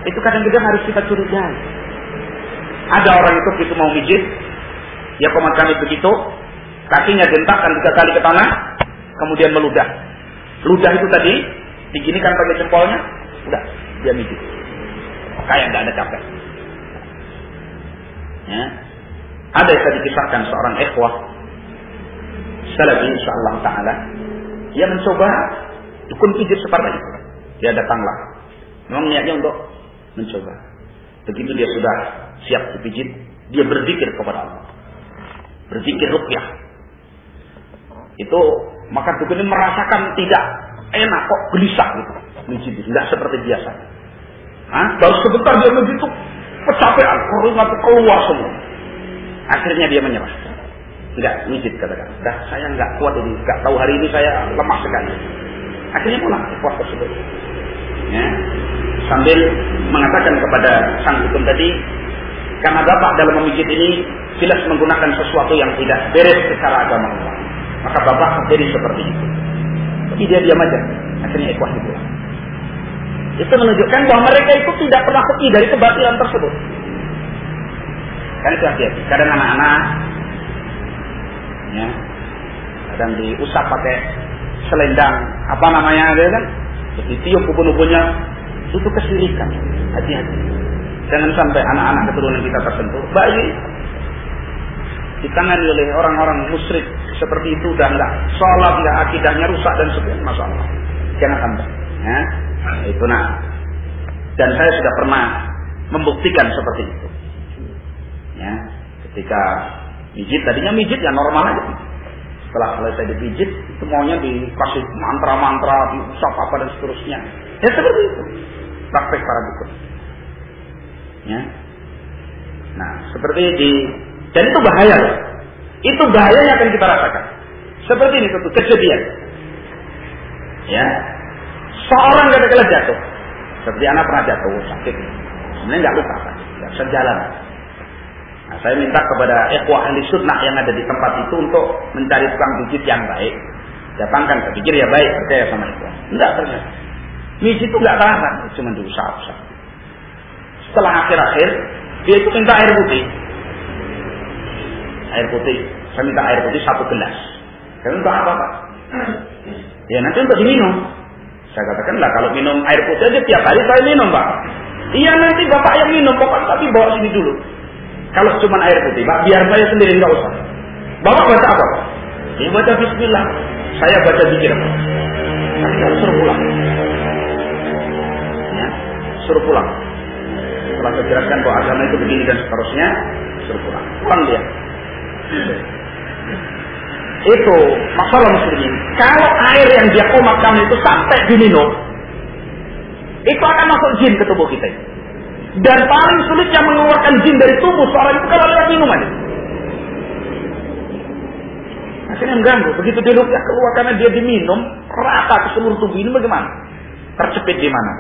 Itu kadang-kadang harus kita curigai. Ada orang itu begitu mau mijit, ya komat kami begitu, kakinya dentakkan 3 kali ke tanah, kemudian meludah. Ludah itu tadi diginikan pakai jempolnya, udah dia mijit. Kayak nggak ada capek. Ya. Ada yang tadi dikisahkan seorang ikhwah Salafi insyaallah ta'ala, dia mencoba dukun pijit seperti itu. Dia datanglah, memang niatnya untuk mencoba. Begitu dia sudah siap dipijit, dia berzikir kepada Allah, berzikir ruqyah. Itu maka dukun ini merasakan tidak enak, kok gelisah gitu, menjijit, tidak seperti biasa. Baru sebentar dia begitu kecapean, keringat keluar semua. Akhirnya dia menyerah. Enggak, mijit katakan. Dah saya enggak kuat ini, enggak tahu hari ini saya lemah sekali. Akhirnya pulang kuat tersebut. Ya. Sambil mengatakan kepada sang dukun tadi, karena bapak dalam memijit ini jelas menggunakan sesuatu yang tidak beres secara agama Allah, maka bapak menjadi seperti itu. Tapi dia diam aja. Akhirnya ikhwah pulang. Itu menunjukkan bahwa mereka itu tidak pernah pergi dari kebatilan tersebut. Kan itu hati-hati. Kadang anak-anak ya, kadang diusap pakai selendang, apa namanya ada kan, ditiup ubun-ubunnya, itu kesyirikan. Hati-hati. Jangan sampai anak-anak keturunan kita tersentuh. Bayi ditangani oleh orang-orang musyrik seperti itu dan enggak sholat, enggak akidahnya rusak dan sebagainya, masalah. Jangan sampai. Ya. Itu Dan saya sudah pernah membuktikan seperti itu. Ya, ketika mijit, tadinya mijit ya normal aja. Setelah selesai dipijit, itu maunya dikasih mantra-mantra, diusap apa dan seterusnya. Ya seperti itu. Praktek para dukun. Ya. Nah, seperti dan itu bahaya loh. Itu bahayanya akan kita rasakan. Seperti ini satu kejadian. Ya. Seorang katakanlah jatuh. Seperti anak pernah jatuh sakit. Sebenarnya nggak luka, nggak sejalan. Nah, saya minta kepada ikhwah ahli sunnah yang ada di tempat itu untuk mencari tukang pijit yang baik. Datangkan, saya pikir ya baik, percaya sama ikhwah. Enggak ternyata. Mijit itu nggak tahan, cuma diusap-usap. Setelah akhir-akhir, dia itu minta air putih. Air putih. Saya minta air putih 1 gelas. Saya untuk apa, Pak? Ya nanti untuk diminum. Saya katakan lah kalau minum air putih aja tiap hari saya minum, Pak. Iya nanti Bapak yang minum, Bapak tapi bawa sini dulu. Kalau cuma air putih, Pak, biar saya sendiri nggak usah. Bapak baca apa, Pak? Ya baca Bismillah. Saya baca zikir, Pak. Tapi harus suruh pulang. Ya, suruh pulang. Setelah saya jelaskan bahwa agama itu begini dan seterusnya, suruh pulang. Pulang dia. Itu masalah muslimin. Kalau air yang dia komatkan itu sampai diminum, itu akan masuk jin ke tubuh kita. Dan paling sulitnya mengeluarkan jin dari tubuh seorang itu kalau lewat minuman. Akhirnya mengganggu. Begitu dia lupa keluar karena dia diminum rata ke seluruh tubuh ini bagaimana? Tercepit di mana?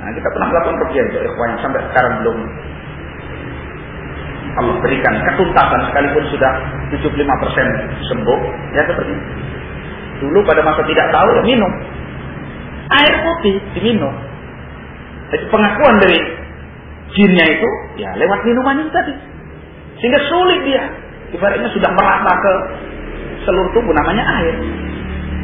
Nah, kita pernah melakukan kerja itu, ikhwan yang sampai sekarang belum Allah berikan ketuntasan sekalipun sudah 75% sembuh. Ya seperti itu. Dulu pada masa tidak tahu ya minum air putih diminum. Jadi pengakuan dari jinnya itu ya lewat minuman itu tadi. Sehingga sulit dia. Ibaratnya sudah merata ke seluruh tubuh namanya air.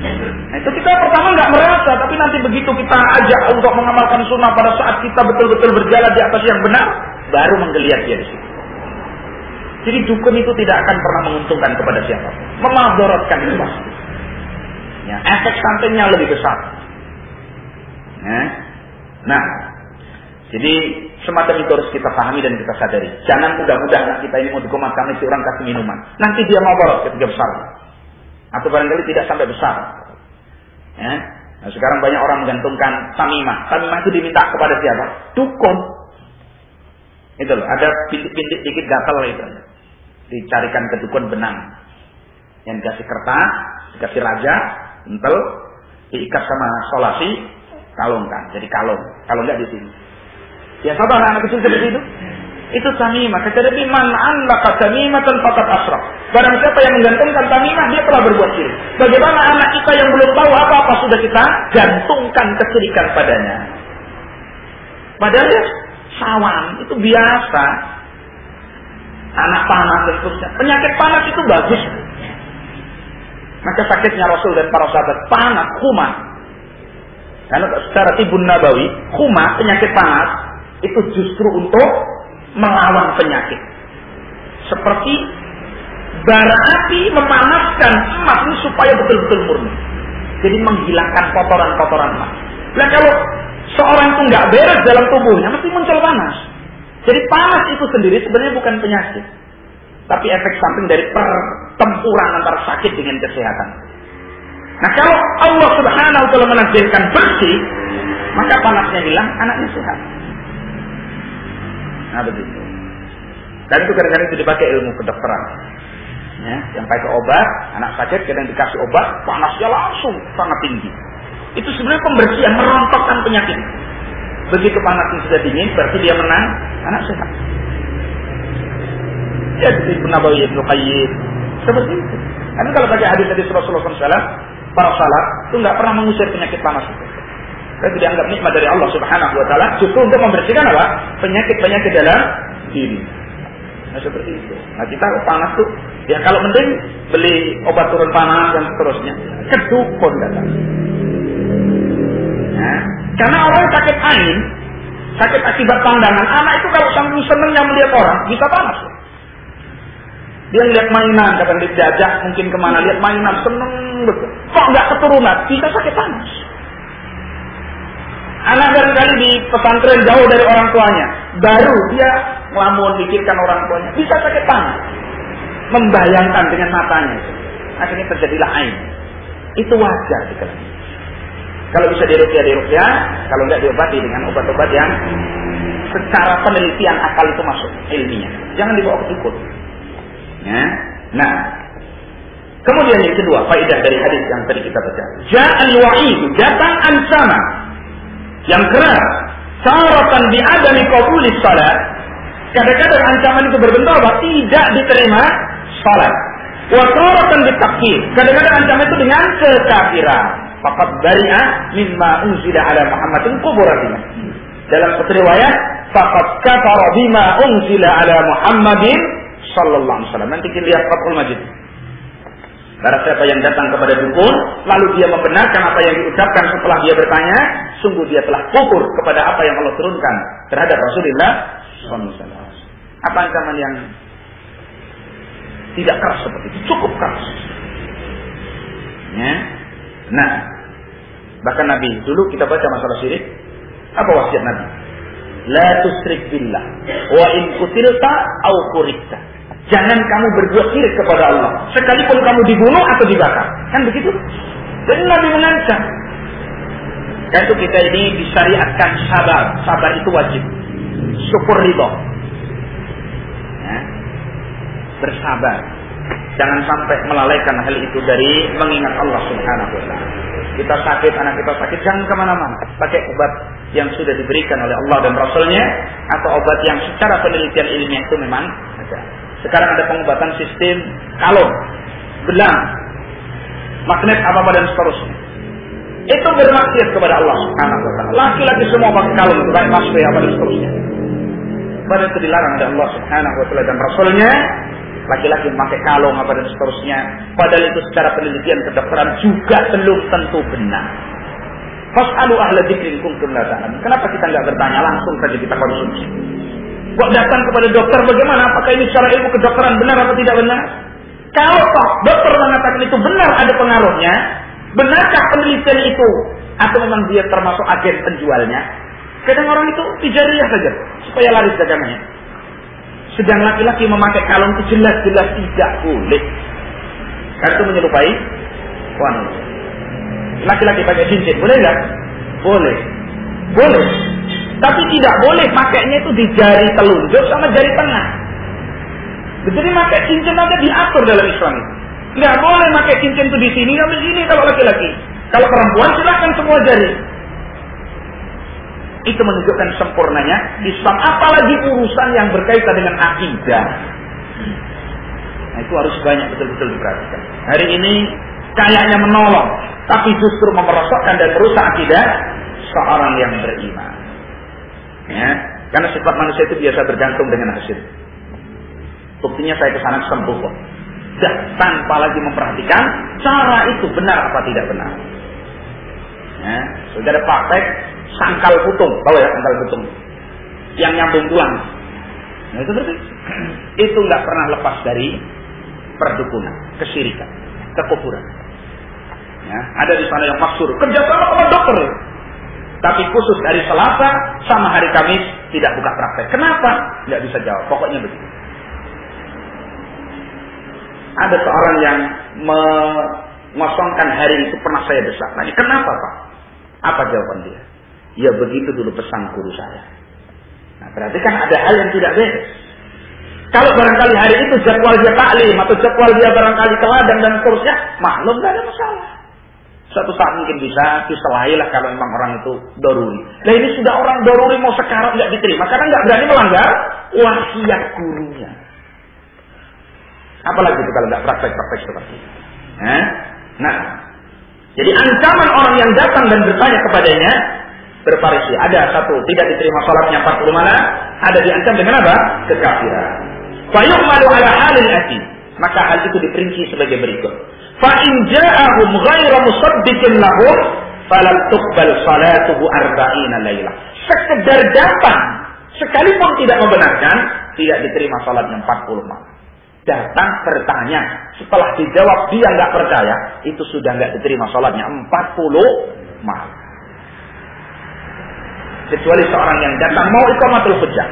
Nah, itu kita pertama nggak merasa, tapi nanti begitu kita ajak untuk mengamalkan sunnah pada saat kita betul-betul berjalan di atas yang benar, baru menggeliat dia di situ. Jadi dukun itu tidak akan pernah menguntungkan kepada siapa, memadaratkan itu pasti. Ya, efek sampingnya lebih besar. Nah, jadi semacam itu harus kita pahami dan kita sadari. Jangan mudah-mudah kita ini mau dikomatkan si orang kasih minuman. Nanti dia mau boros ketika besar. Atau barangkali tidak sampai besar. Ya. Nah, sekarang banyak orang menggantungkan tamimah. Tamimah itu diminta kepada siapa? Dukun. Itu loh, ada bintik-bintik dikit gatal itu. Dicarikan ke dukun benang. Yang dikasih kertas, dikasih raja, entel, diikat sama solasi, kalungkan. Jadi kalung. Kalau enggak di sini. Ya sabar anak kecil seperti itu. Itu tamimah. Kata Nabi, man allaka tamimatan faqad asyraf. Barang siapa yang menggantungkan tamimah, dia telah berbuat syirik. Bagaimana anak kita yang belum tahu apa-apa sudah kita gantungkan kesyirikan padanya. Padahal ya, sawan itu biasa. Anak panas dan seterusnya. Penyakit panas itu bagus. Maka sakitnya Rasul dan para sahabat panas, khumah. Karena secara tibun nabawi, khumah, penyakit panas, itu justru untuk melawan penyakit. Seperti bara api memanaskan emas ini supaya betul-betul murni. Jadi menghilangkan kotoran-kotoran emas. Nah kalau seorang itu nggak beres dalam tubuhnya, mesti muncul panas. Jadi panas itu sendiri sebenarnya bukan penyakit, tapi efek samping dari pertempuran antara sakit dengan kesehatan. Nah kalau Allah Subhanahu wa Ta'ala menakdirkan bersih, maka panasnya hilang, anaknya sehat. Nah begitu. Dan itu kadang-kadang itu dipakai ilmu kedokteran. Ya, yang pakai obat, anak sakit kadang dikasih obat, panasnya langsung sangat tinggi. Itu sebenarnya pembersihan, merontokkan penyakit. Begitu panasnya sudah dingin, berarti dia menang, anak sehat. Ya, jadi Nabawi Ibnu Qayyim seperti itu. Karena kalau pakai hadis-hadis Rasulullah SAW, para salaf itu nggak pernah mengusir penyakit panas itu. Karena dianggap nikmat dari Allah Subhanahu Wa Taala, justru untuk membersihkan apa? Penyakit-penyakit dalam diri. Nah seperti itu. Nah kita panas tuh Ya kalau mending beli obat turun panas dan seterusnya. Ke dukun datang. Nah, karena orang sakit ain, sakit akibat pandangan, anak itu kalau saking senengnya melihat orang bisa panas. Dia lihat mainan, kadang dijajak mungkin kemana, lihat mainan seneng betul. Kok nggak keturunan, bisa sakit panas. Anak barangkali di pesantren jauh dari orang tuanya, baru dia ngelamun pikirkan orang tuanya, bisa sakit panas. Membayangkan dengan matanya, akhirnya terjadilah ain. Itu wajar sekali. Kalau bisa diruqyah, kalau nggak diobati dengan obat-obat yang secara penelitian akal itu masuk ilmiah. Jangan dibawa ke dukun. Ya. Nah, kemudian yang kedua, faedah dari hadis yang tadi kita baca. Ja'al wa'id, datang ancaman yang keras, syaratan bi adami qabulis salat. Kadang-kadang ancaman itu berbentuk apa? Tidak diterima salat. Wa syaratan bi takfir. Kadang-kadang ancaman itu dengan kekafiran. Faqad bari'a mimma unzila ala Muhammadin quburatihim. Dalam satu riwayat, faqad kafara bima unzila ala Muhammadin sallallahu alaihi wasallam. Nanti kita lihat Fathul Majid. Barang siapa yang datang kepada dukun, lalu dia membenarkan apa yang diucapkan setelah dia bertanya, sungguh dia telah kufur kepada apa yang Allah turunkan terhadap Rasulullah sallallahu alaihi wasallam. Apa ancaman yang tidak keras seperti itu? Cukup keras. Ya. Nah, bahkan Nabi dulu kita baca masalah syirik, apa wasiat Nabi? La tusrik billah wa in kutilta au kurikta. Jangan kamu berbuat syirik kepada Allah, sekalipun kamu dibunuh atau dibakar. Kan begitu? Jadi Nabi mengancam. Dan itu kita ini disyariatkan sabar. Sabar itu wajib. Syukur ridho. Ya. Bersabar. Jangan sampai melalaikan hal itu dari mengingat Allah Subhanahu wa ta'ala. Kita sakit, anak kita sakit, jangan kemana-mana. Pakai obat yang sudah diberikan oleh Allah dan Rasulnya, atau obat yang secara penelitian ilmiah itu memang ada. Sekarang ada pengobatan sistem kalung, belang, magnet apa dan seterusnya. Itu bermaksiat kepada Allah Subhanahu wa ta'ala. Laki-laki semua pakai kalung, baik masbih apa dan seterusnya. Padahal itu dilarang oleh Allah Subhanahu wa ta'ala dan Rasulnya. Laki-laki memakai kalung apa dan seterusnya. Padahal itu secara penelitian kedokteran juga belum tentu benar. Fas'alu ahla dzikri in kuntum la ta'lamun. Kenapa kita enggak bertanya, langsung saja kita konsumsi? Kok datang kepada dokter bagaimana? Apakah ini secara ilmu kedokteran benar atau tidak benar? Kalau toh dokter mengatakan itu benar ada pengaruhnya, benarkah penelitian itu? Atau memang dia termasuk agen penjualnya? Kadang orang itu tijariyah saja supaya laris dagangannya. Sedang laki-laki memakai kalung itu jelas-jelas tidak boleh. Karena itu menyerupai wanita. Laki-laki pakai cincin, boleh nggak? Boleh. Boleh. Tapi tidak boleh pakainya itu di jari telunjuk sama jari tengah. Jadi pakai cincin aja diatur dalam Islam. Nggak boleh pakai cincin itu di sini sama di sini kalau laki-laki. Kalau perempuan silakan semua jari. Itu menunjukkan sempurnanya Islam, apalagi urusan yang berkaitan dengan akidah. Nah, itu harus banyak betul-betul diperhatikan. Hari ini kayaknya menolong, tapi justru memerosotkan dan merusak akidah seorang yang beriman. Ya, karena sifat manusia itu biasa bergantung dengan hasil. Buktinya saya kesana sembuh kok. Dah, tanpa lagi memperhatikan cara itu benar apa tidak benar. Ya, sudah ada praktek sangkal putung, tahu ya sangkal putung, yang nyambung tulang. Nah itu berarti itu nggak pernah lepas dari perdukunan, kesyirikan, kekufuran. Ya, ada di sana yang maksud kerjasama sama dokter, tapi khusus hari Selasa sama hari Kamis tidak buka praktek. Kenapa? Nggak bisa jawab. Pokoknya begitu. Ada seorang yang mengosongkan hari itu pernah saya desak. Tanya, kenapa Pak? Apa jawaban dia? Ya begitu dulu pesan guru saya. Nah berarti kan ada hal yang tidak beres. Kalau barangkali hari itu jadwal dia taklim atau jadwal dia barangkali ke ladang dan seterusnya, maklum gak ada masalah. Suatu saat mungkin bisa diselahilah kalau memang orang itu doruri. Nah ini sudah orang doruri mau sekarat nggak diterima karena nggak berani melanggar wasiat gurunya. Apalagi itu kalau nggak praktek-praktek seperti itu. Nah, jadi ancaman orang yang datang dan bertanya kepadanya bervariasi. Ada satu, tidak diterima salatnya 40 malam, ada diancam dengan apa? Kekafiran. Fa yu'malu ala halil ati. Maka hal itu diperinci sebagai berikut. Fa in ja'ahum ghairu musaddiqin lahum falam tuqbal salatuhu 40 lailah. Sekedar datang, sekalipun tidak membenarkan, tidak diterima salatnya 40 malam. Datang bertanya, setelah dijawab dia nggak percaya, itu sudah nggak diterima salatnya 40 malam. Kecuali seorang yang datang mau iqamatul hujjah,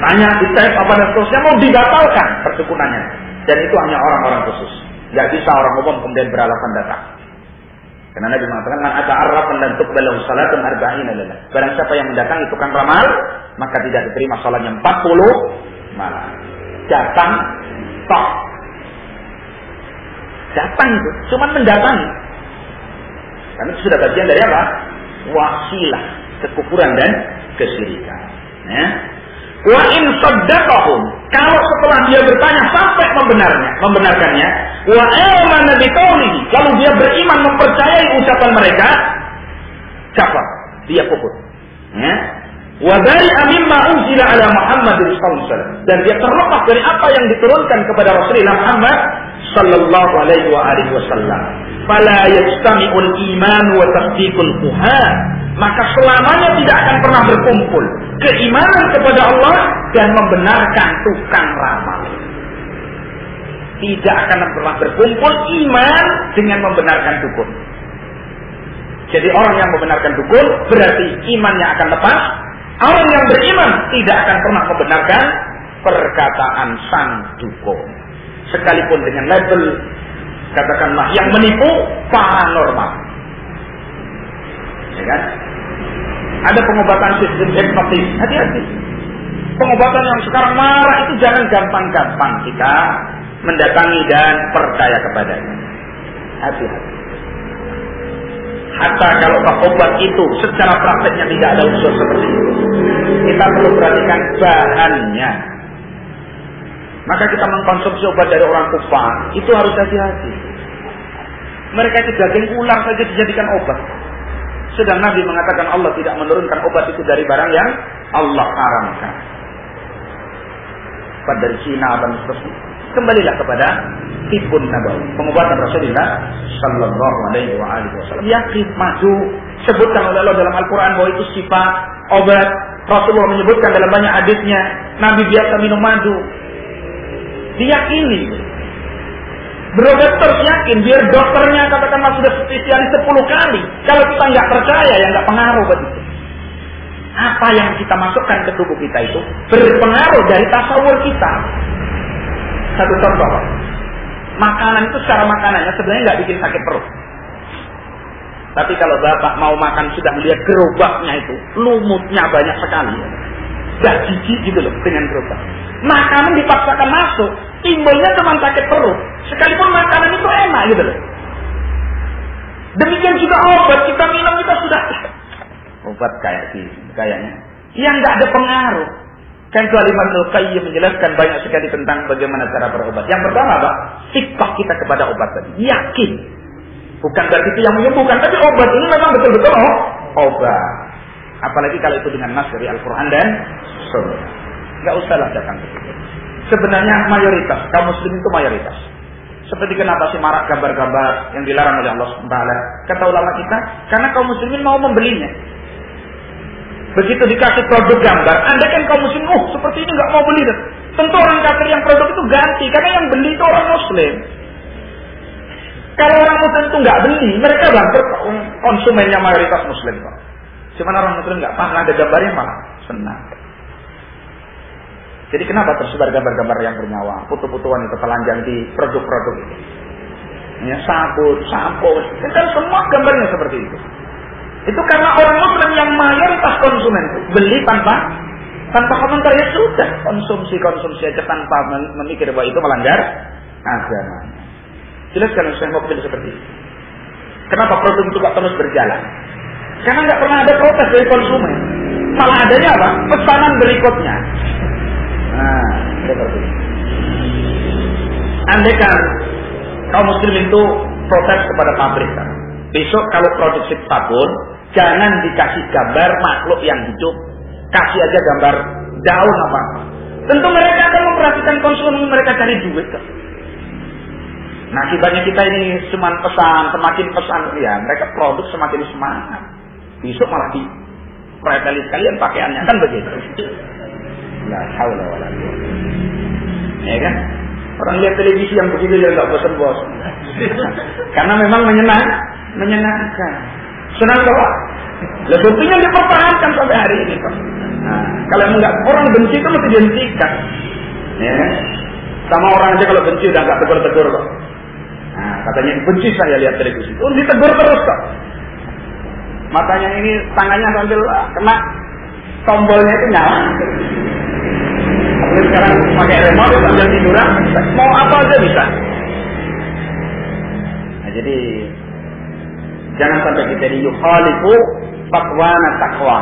tanya, dites apa dan seterusnya, mau dibatalkan perdukunannya, dan itu hanya orang-orang khusus. Nggak bisa orang umum kemudian beralasan datang. Karena Nabi mengatakan, man ata arrafan dan tuqbalahu salatun 40 lailah. Barang siapa yang mendatangi tukang ramal, maka tidak diterima salatnya 40 malam. Datang, tok. Datang itu, cuma mendatangi. Karena itu sudah bagian dari apa? Wasilah kekufuran dan kesyirikan. Ya. Wa in saddaqahum, kalau setelah dia bertanya sampai membenarkannya, wa amana biqaulihi, lalu dia beriman mempercayai ucapan mereka, kafar, dia kufur. Ya. Wa bari'a mimma unzila ala Muhammadin sallallahu alaihi wasallam, dan dia terlepas dari apa yang diturunkan kepada Rasulullah Muhammad sallallahu alaihi wasallam. Fala yajtami'ul iman wa tasdiqul kuhan, maka selamanya tidak akan pernah berkumpul keimanan kepada Allah dan membenarkan tukang ramal. Tidak akan pernah berkumpul iman dengan membenarkan dukun. Jadi orang yang membenarkan dukun berarti imannya akan lepas. Orang yang beriman tidak akan pernah membenarkan perkataan sang dukun, sekalipun dengan label katakanlah yang menipu paranormal. Ya kan? Ada pengobatan sistem hipnotis, hati-hati. Pengobatan yang sekarang marah itu jangan gampang-gampang kita mendatangi dan percaya kepadanya. Hati-hati. Hatta kalau obat itu secara prakteknya tidak ada unsur seperti itu, kita perlu perhatikan bahannya. Maka kita mengkonsumsi obat dari orang kufar itu harus hati-hati. Mereka itu daging ular saja dijadikan obat. Sedang Nabi mengatakan Allah tidak menurunkan obat itu dari barang yang Allah haramkan. Dari Cina dan seterusnya. Kembalilah kepada tibun nabawi, pengobatan Rasulullah sallallahu alaihi wasallam. Yakin madu sebutkan oleh Allah dalam Al-Qur'an bahwa itu sifat obat. Rasulullah menyebutkan dalam banyak hadisnya, Nabi biasa minum madu. Diyakini. Berobat terus yakin, biar dokternya katakanlah sudah spesialis 10 kali. Kalau kita nggak percaya, ya nggak pengaruh begitu. Apa yang kita masukkan ke tubuh kita itu berpengaruh dari tasawur kita. Satu contoh, makanan itu secara makanannya sebenarnya nggak bikin sakit perut. Tapi kalau bapak mau makan sudah melihat gerobaknya itu, lumutnya banyak sekali. Gak jijik gitu loh dengan gerobak. Makanan dipaksakan masuk, timbulnya cuma sakit perut. Sekalipun makanan itu enak gitu loh. Demikian juga obat, kita minum kita sudah obat kayaknya. Yang nggak ada pengaruh. Kan itu Al-Imam Qayyim menjelaskan banyak sekali tentang bagaimana cara berobat. Yang pertama apa? Sikap kita kepada obat tadi. Yakin. Bukan berarti itu yang menyembuhkan, tapi obat ini memang betul-betul obat. Apalagi kalau itu dengan nas dari Al-Quran dan Sunnah. Nggak usahlah datang ke situ. Sebenarnya mayoritas kaum muslim itu mayoritas. Seperti kenapa sih marak gambar-gambar yang dilarang oleh Allah SWT? Kata ulama kita, karena kaum muslimin mau membelinya. Begitu dikasih produk gambar, andaikan kaum muslim, seperti ini nggak mau beli. Tentu orang kafir yang produk itu ganti, karena yang beli itu orang muslim. Kalau orang muslim itu nggak beli, mereka bangkrut. Konsumennya mayoritas muslim kok. Cuman orang muslim nggak paham ada gambarnya malah senang. Jadi kenapa tersebar gambar-gambar yang bernyawa, foto-fotoan itu telanjang di produk-produk itu? Ya, sabun, sampo, kan semua gambarnya seperti itu. Itu karena orang muslim yang mayoritas konsumen itu beli tanpa komentar, ya sudah konsumsi aja tanpa memikir bahwa itu melanggar agama. Jelaskan saya mau pilih seperti itu. Kenapa produk itu gak terus berjalan? Karena nggak pernah ada protes dari konsumen. Malah adanya apa? Pesanan berikutnya. Nah, seperti itu. Andaikan kaum muslim itu protes kepada pabrik, kan? Besok kalau produksi sabun, jangan dikasih gambar makhluk yang hidup, kasih aja gambar daun apa. Tentu mereka akan perhatikan konsumen mereka cari duit kok. Nah, akibatnya kita ini cuma pesan, semakin pesan, ya mereka produk semakin semangat. Besok malah di preteli sekalian pakaiannya, kan begitu. La haula wala quwwata. Ya kan? Orang lihat televisi yang begitu ya enggak bosan-bosan. Karena memang menyenangkan. Senang kok. Lah buktinya dipertahankan sampai hari ini, Pak. Nah, kalau enggak orang benci itu mesti dihentikan. Ya kan? Sama orang aja kalau benci udah enggak tegur-tegur kok. Nah, katanya benci saya lihat televisi. Oh, ditegur terus kok. Matanya ini tangannya sambil kena tombolnya itu nyala. Tapi sekarang pakai remote sambil tiduran, mau apa aja bisa. Nah, jadi jangan sampai kita ini yukhalifu fatwa na taqwa.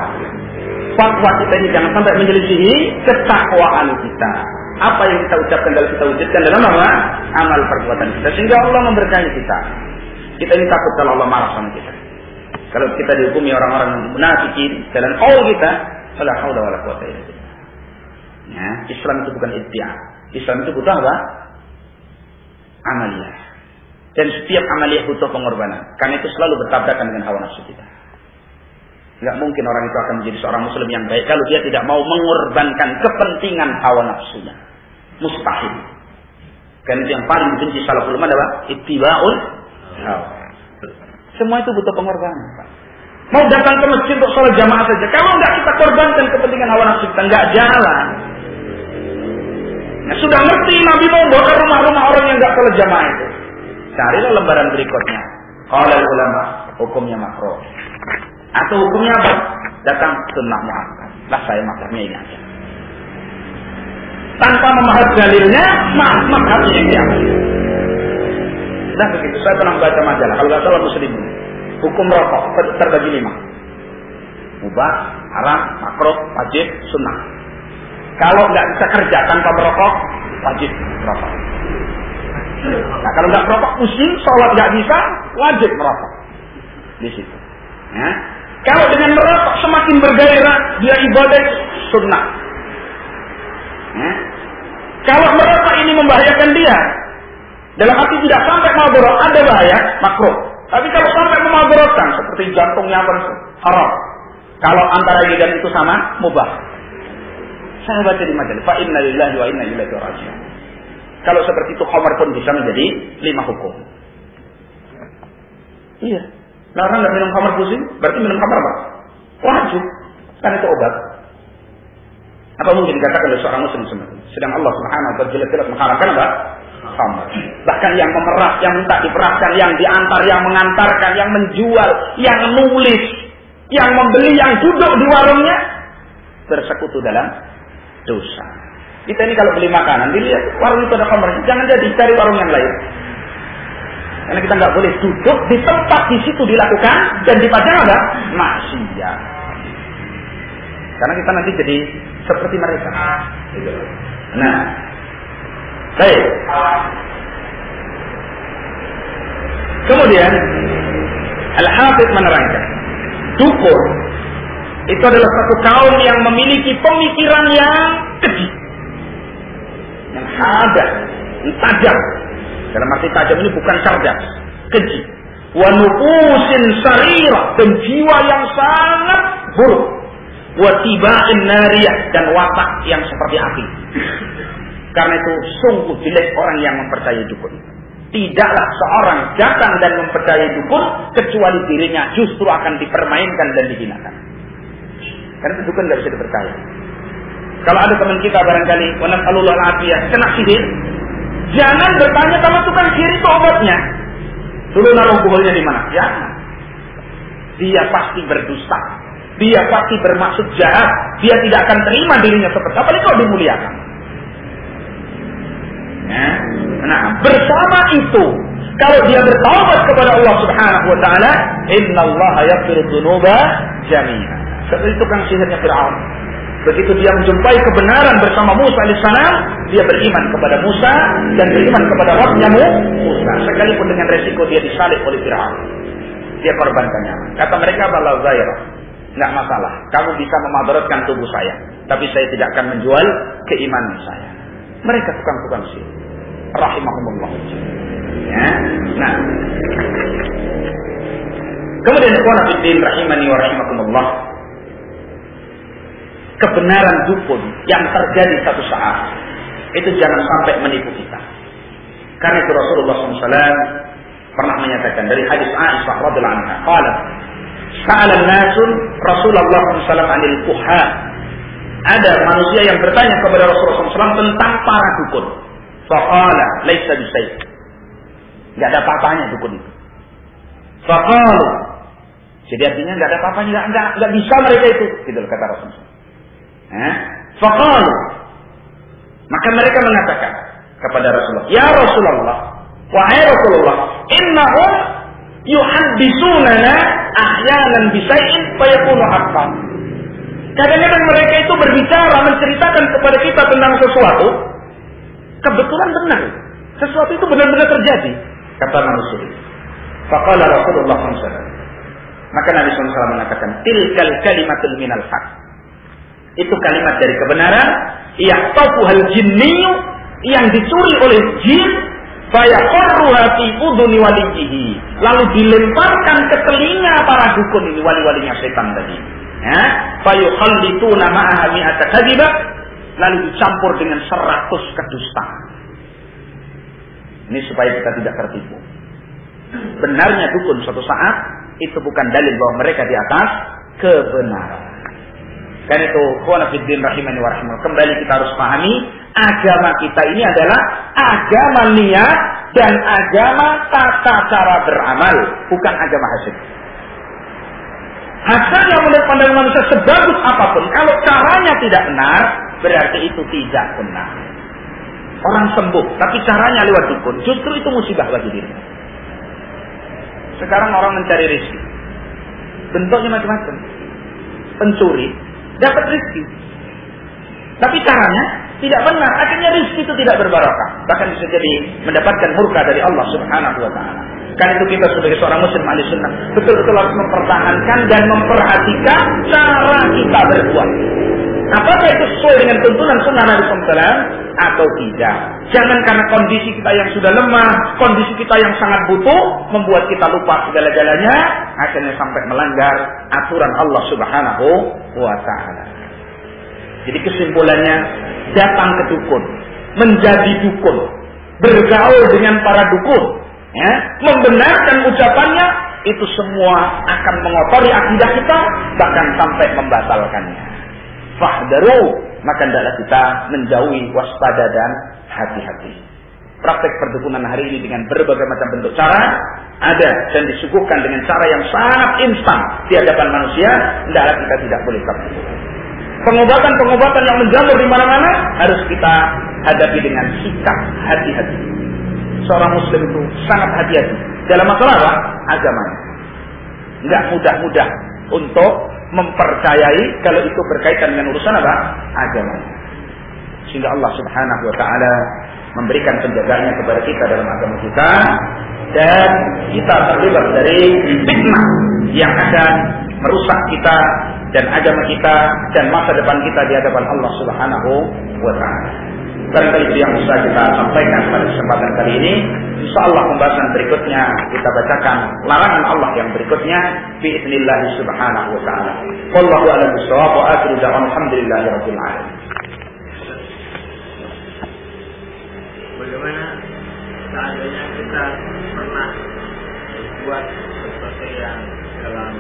Fatwa kita ini jangan sampai menyelisihi ketakwaan kita. Apa yang kita ucapkan dalam kita wujudkan dalam apa? Amal perbuatan kita. Sehingga Allah memberkahi kita. Kita ini takut kalau Allah marah sama kita. Kalau kita dihukumi orang-orang munafikin dalam kita, la haula wala quwwata illa billah. Ya, Islam itu bukan iddia. Islam itu butuh apa? Amaliyah. Dan setiap amaliyah butuh pengorbanan. Karena itu selalu bertabrakan dengan hawa nafsu kita. Tidak mungkin orang itu akan menjadi seorang muslim yang baik kalau dia tidak mau mengorbankan kepentingan hawa nafsunya. Mustahil. Karena itu yang paling dibenci salaful ummah adalah ittiba'ul hawa. Semua itu butuh pengorbanan, Pak. Mau datang ke masjid untuk sholat jamaah saja. Kalau enggak kita korbankan kepentingan hawa nafsu kita, enggak jalan. Nah, sudah ngerti Nabi mau bongkar rumah-rumah orang yang enggak sholat jamaah itu. Carilah lembaran berikutnya. Qala ulama, hukumnya makruh. Atau hukumnya apa? Datang sunnah muakkad. Lah saya maksudnya ini aja. Tanpa memahami dalilnya, mazhabnya yang diambil. Nah begitu, saya pernah baca majalah. Kalau nggak salah Muslimun, hukum rokok terbagi 5. Mubah, haram, makruh, wajib, sunnah. Kalau nggak bisa kerja tanpa merokok, wajib merokok. Nah kalau nggak merokok, pusing, sholat nggak bisa, wajib merokok. Di situ. Ya. Kalau dengan merokok semakin bergairah, dia ibadah sunnah. Ya. Kalau merokok ini membahayakan dia, dalam arti tidak sampai mabur, ada bahaya, makruh. Tapi kalau sampai memaburakan, seperti jantungnya haram. Kalau antara ini dan itu sama, mubah. Saya baca di majalah, fa inna lillahi wa inna ilaihi raji'un. Kalau seperti itu, khamar pun bisa menjadi 5 hukum. Iya. Nah, orang nggak minum khamar pusing, berarti minum khamar apa? Wajib. Kan itu obat. Apa mungkin dikatakan oleh seorang muslim sebenarnya? Sedang Allah Subhanahu wa ta'ala jelas-jelas mengharamkan apa? Khamar. Bahkan yang memeras, yang minta diperaskan, yang diantar, yang mengantarkan, yang menjual, yang nulis, yang membeli, yang duduk di warungnya bersekutu dalam dosa. Kita ini kalau beli makanan, dilihat warung itu ada khamar, jangan jadi cari warung yang lain. Karena kita nggak boleh duduk di tempat di situ dilakukan dan dipajang apa? Maksiat. Karena kita nanti jadi seperti mereka. Nah, baik. Kemudian Al-Hafidz menerangkan, dukun itu adalah satu kaum yang memiliki pemikiran yang keji, yang hadas, yang tajam. Dalam arti tajam ini bukan cerdas, keji. Wa nufusin sarirah, dan jiwa yang sangat buruk. Wa tiba'in nariyah, dan watak yang seperti api. Karena itu sungguh jelek orang yang mempercayai dukun. Tidaklah seorang datang dan mempercayai dukun kecuali dirinya justru akan dipermainkan dan dihinakan. Karena itu dukun tidak bisa dipercaya. Kalau ada teman kita barangkali wa nas'alullah al-afiyah kena sihir, jangan bertanya sama tukang sihir itu obatnya. Dulu naruh buholnya di mana? Jangan. Dia pasti berdusta. Dia pasti bermaksud jahat. Dia tidak akan terima dirinya seperti apa. Apalagi kalau dimuliakan. Ya. Nah, bersama itu, kalau dia bertaubat kepada Allah Subhanahu wa taala, innallaha yaghfiru dzunuba jami'a. Seperti tukang sihirnya Fir'aun. Begitu dia menjumpai kebenaran bersama Musa alaihissalam, dia beriman kepada Musa dan beriman kepada Rabbnya Musa. Sekalipun dengan resiko dia disalib oleh Fir'aun, dia korbankannya. Kata mereka, bala zairah, nggak masalah. Kamu bisa memadaratkan tubuh saya, tapi saya tidak akan menjual keimanan saya. Mereka tukang-tukang sihir. Rahimahumullah. Ya. Nah. Kemudian ikhwan fillah rahimani wa rahimakumullah. Kebenaran dukun yang terjadi satu saat itu jangan sampai menipu kita. Karena itu Rasulullah SAW pernah menyatakan dari hadis Aisyah radhiyallahu anha, qalat sa'ala an-nasun Rasulullah SAW 'anil kuhan. Ada manusia yang bertanya kepada Rasulullah SAW tentang para dukun. Faqala laisa bisayy. Enggak ada apa-apanya dukun itu. Faqalu. Jadi artinya enggak ada apa-apanya, enggak bisa mereka itu, gitu kata Rasulullah. Faqalu. Maka mereka mengatakan kepada Rasulullah, "Ya Rasulullah, wahai Rasulullah, innahum yuhadditsunana ahyanan bisay'in fayakunu haqqan." Kadang-kadang mereka itu berbicara, menceritakan kepada kita tentang sesuatu, kebetulan benar. Sesuatu itu benar-benar terjadi, kata manusia. Faqala Rasulullah SAW. Maka Nabi SAW mengatakan, tilkal kalimatul minal haq. Itu kalimat dari kebenaran, yaqtafuhal jinniyu, yang dicuri oleh jin, fayaqarruha fi udhuni waliyhi, lalu dilemparkan ke telinga para dukun ini, wali-walinya setan tadi. Ya, fayukhallituna ma'aha mi'ata kadhibah, lalu dicampur dengan 100 kedustaan. Ini supaya kita tidak tertipu. Benarnya dukun suatu saat itu bukan dalil bahwa mereka di atas kebenaran. Karena itu, ikhwan fillah rahimani wa rahimakumullah, kembali kita harus pahami, agama kita ini adalah agama niat dan agama tata cara beramal, bukan agama hasil. Hasil yang menurut pandangan manusia sebagus apapun, kalau caranya tidak benar, berarti itu tidak benar. Orang sembuh, tapi caranya lewat dukun, justru itu musibah bagi dirinya. Sekarang orang mencari rezeki, bentuknya macam-macam. Pencuri dapat rezeki, tapi caranya tidak benar, akhirnya rezeki itu tidak berbarokah, bahkan bisa jadi mendapatkan murka dari Allah Subhanahu wa taala. Karena itu kita sebagai seorang muslim ahli sunnah betul-betul harus mempertahankan dan memperhatikan cara kita berbuat. Apakah itu sesuai dengan tuntunan sunnah Nabi SAW atau tidak? Jangan karena kondisi kita yang sudah lemah, kondisi kita yang sangat butuh, membuat kita lupa segala-galanya, akhirnya sampai melanggar aturan Allah Subhanahu wa ta'ala. Jadi kesimpulannya, datang ke dukun, menjadi dukun, bergaul dengan para dukun, ya, membenarkan ucapannya, itu semua akan mengotori akidah kita, bahkan sampai membatalkannya. Fahdaru, maka hendaklah kita menjauhi, waspada dan hati-hati. Praktek perdukunan hari ini dengan berbagai macam bentuk cara ada dan disuguhkan dengan cara yang sangat instan di hadapan manusia, hendaklah kita tidak boleh tertipu. Pengobatan-pengobatan yang menjamur di mana-mana harus kita hadapi dengan sikap hati-hati. Seorang muslim itu sangat hati-hati dalam masalah apa? Agamanya. Enggak mudah-mudah untuk mempercayai kalau itu berkaitan dengan urusan apa? Agama. Sehingga Allah Subhanahu wa ta'ala memberikan penjagaannya kepada kita dalam agama kita, dan kita terbebas dari fitnah yang akan merusak kita dan agama kita dan masa depan kita di hadapan Allah Subhanahu wa ta'ala. Barangkali itu yang bisa kita sampaikan pada kesempatan kali ini. Insyaallah pembahasan berikutnya kita bacakan larangan Allah yang berikutnya bi'idznillah subhanahu wa ta'ala. Wallahu a'lam bishawab wa akhiru da'wana alhamdulillahirabbil alamin. Bagaimana seandainya kita pernah buat sesuatu yang dalam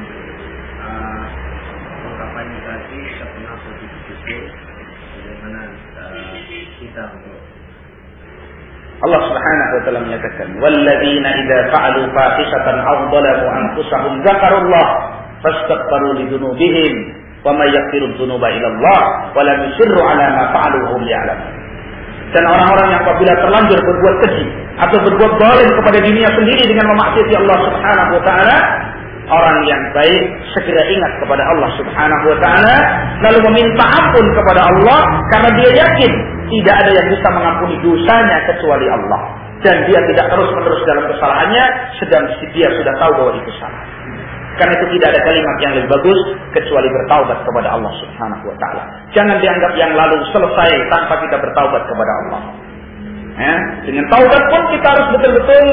ungkapannya tadi kita pernah begitu, bagaimana kita untuk Allah Subhanahu wa ta'ala menyatakan, "Walladzina idza fa'alu fahishatan aw dhalamu anfusahum dzakarullah fastaghfiru lidzunubihim wa may yaghfiru dzunuba illa Allah wa lam yusirru 'ala ma fa'alu wa hum ya'lamun." Dan orang-orang yang apabila terlanjur berbuat keji atau berbuat zalim kepada dirinya sendiri dengan memaksiati Allah Subhanahu wa ta'ala, orang yang baik segera ingat kepada Allah Subhanahu wa ta'ala, lalu meminta ampun kepada Allah karena dia yakin tidak ada yang bisa mengampuni dosanya kecuali Allah, dan dia tidak terus-menerus dalam kesalahannya sedang dia sudah tahu bahwa itu salah. Karena itu tidak ada kalimat yang lebih bagus kecuali bertaubat kepada Allah Subhanahu wa taala. Jangan dianggap yang lalu selesai tanpa kita bertaubat kepada Allah. Ya, dengan taubat pun kita harus betul-betul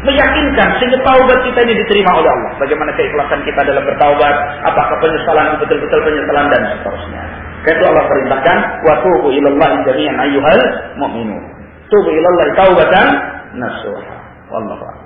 meyakinkan sehingga taubat kita ini diterima oleh Allah. Bagaimana keikhlasan kita dalam bertaubat, apakah penyesalan betul-betul penyesalan dan seterusnya. Karena itu Allah perintahkan, wa tubu ilallahi jami'an ayyuhal mu'minun. Tubu ilallahi taubatan nasuha. Wallahu a'lam.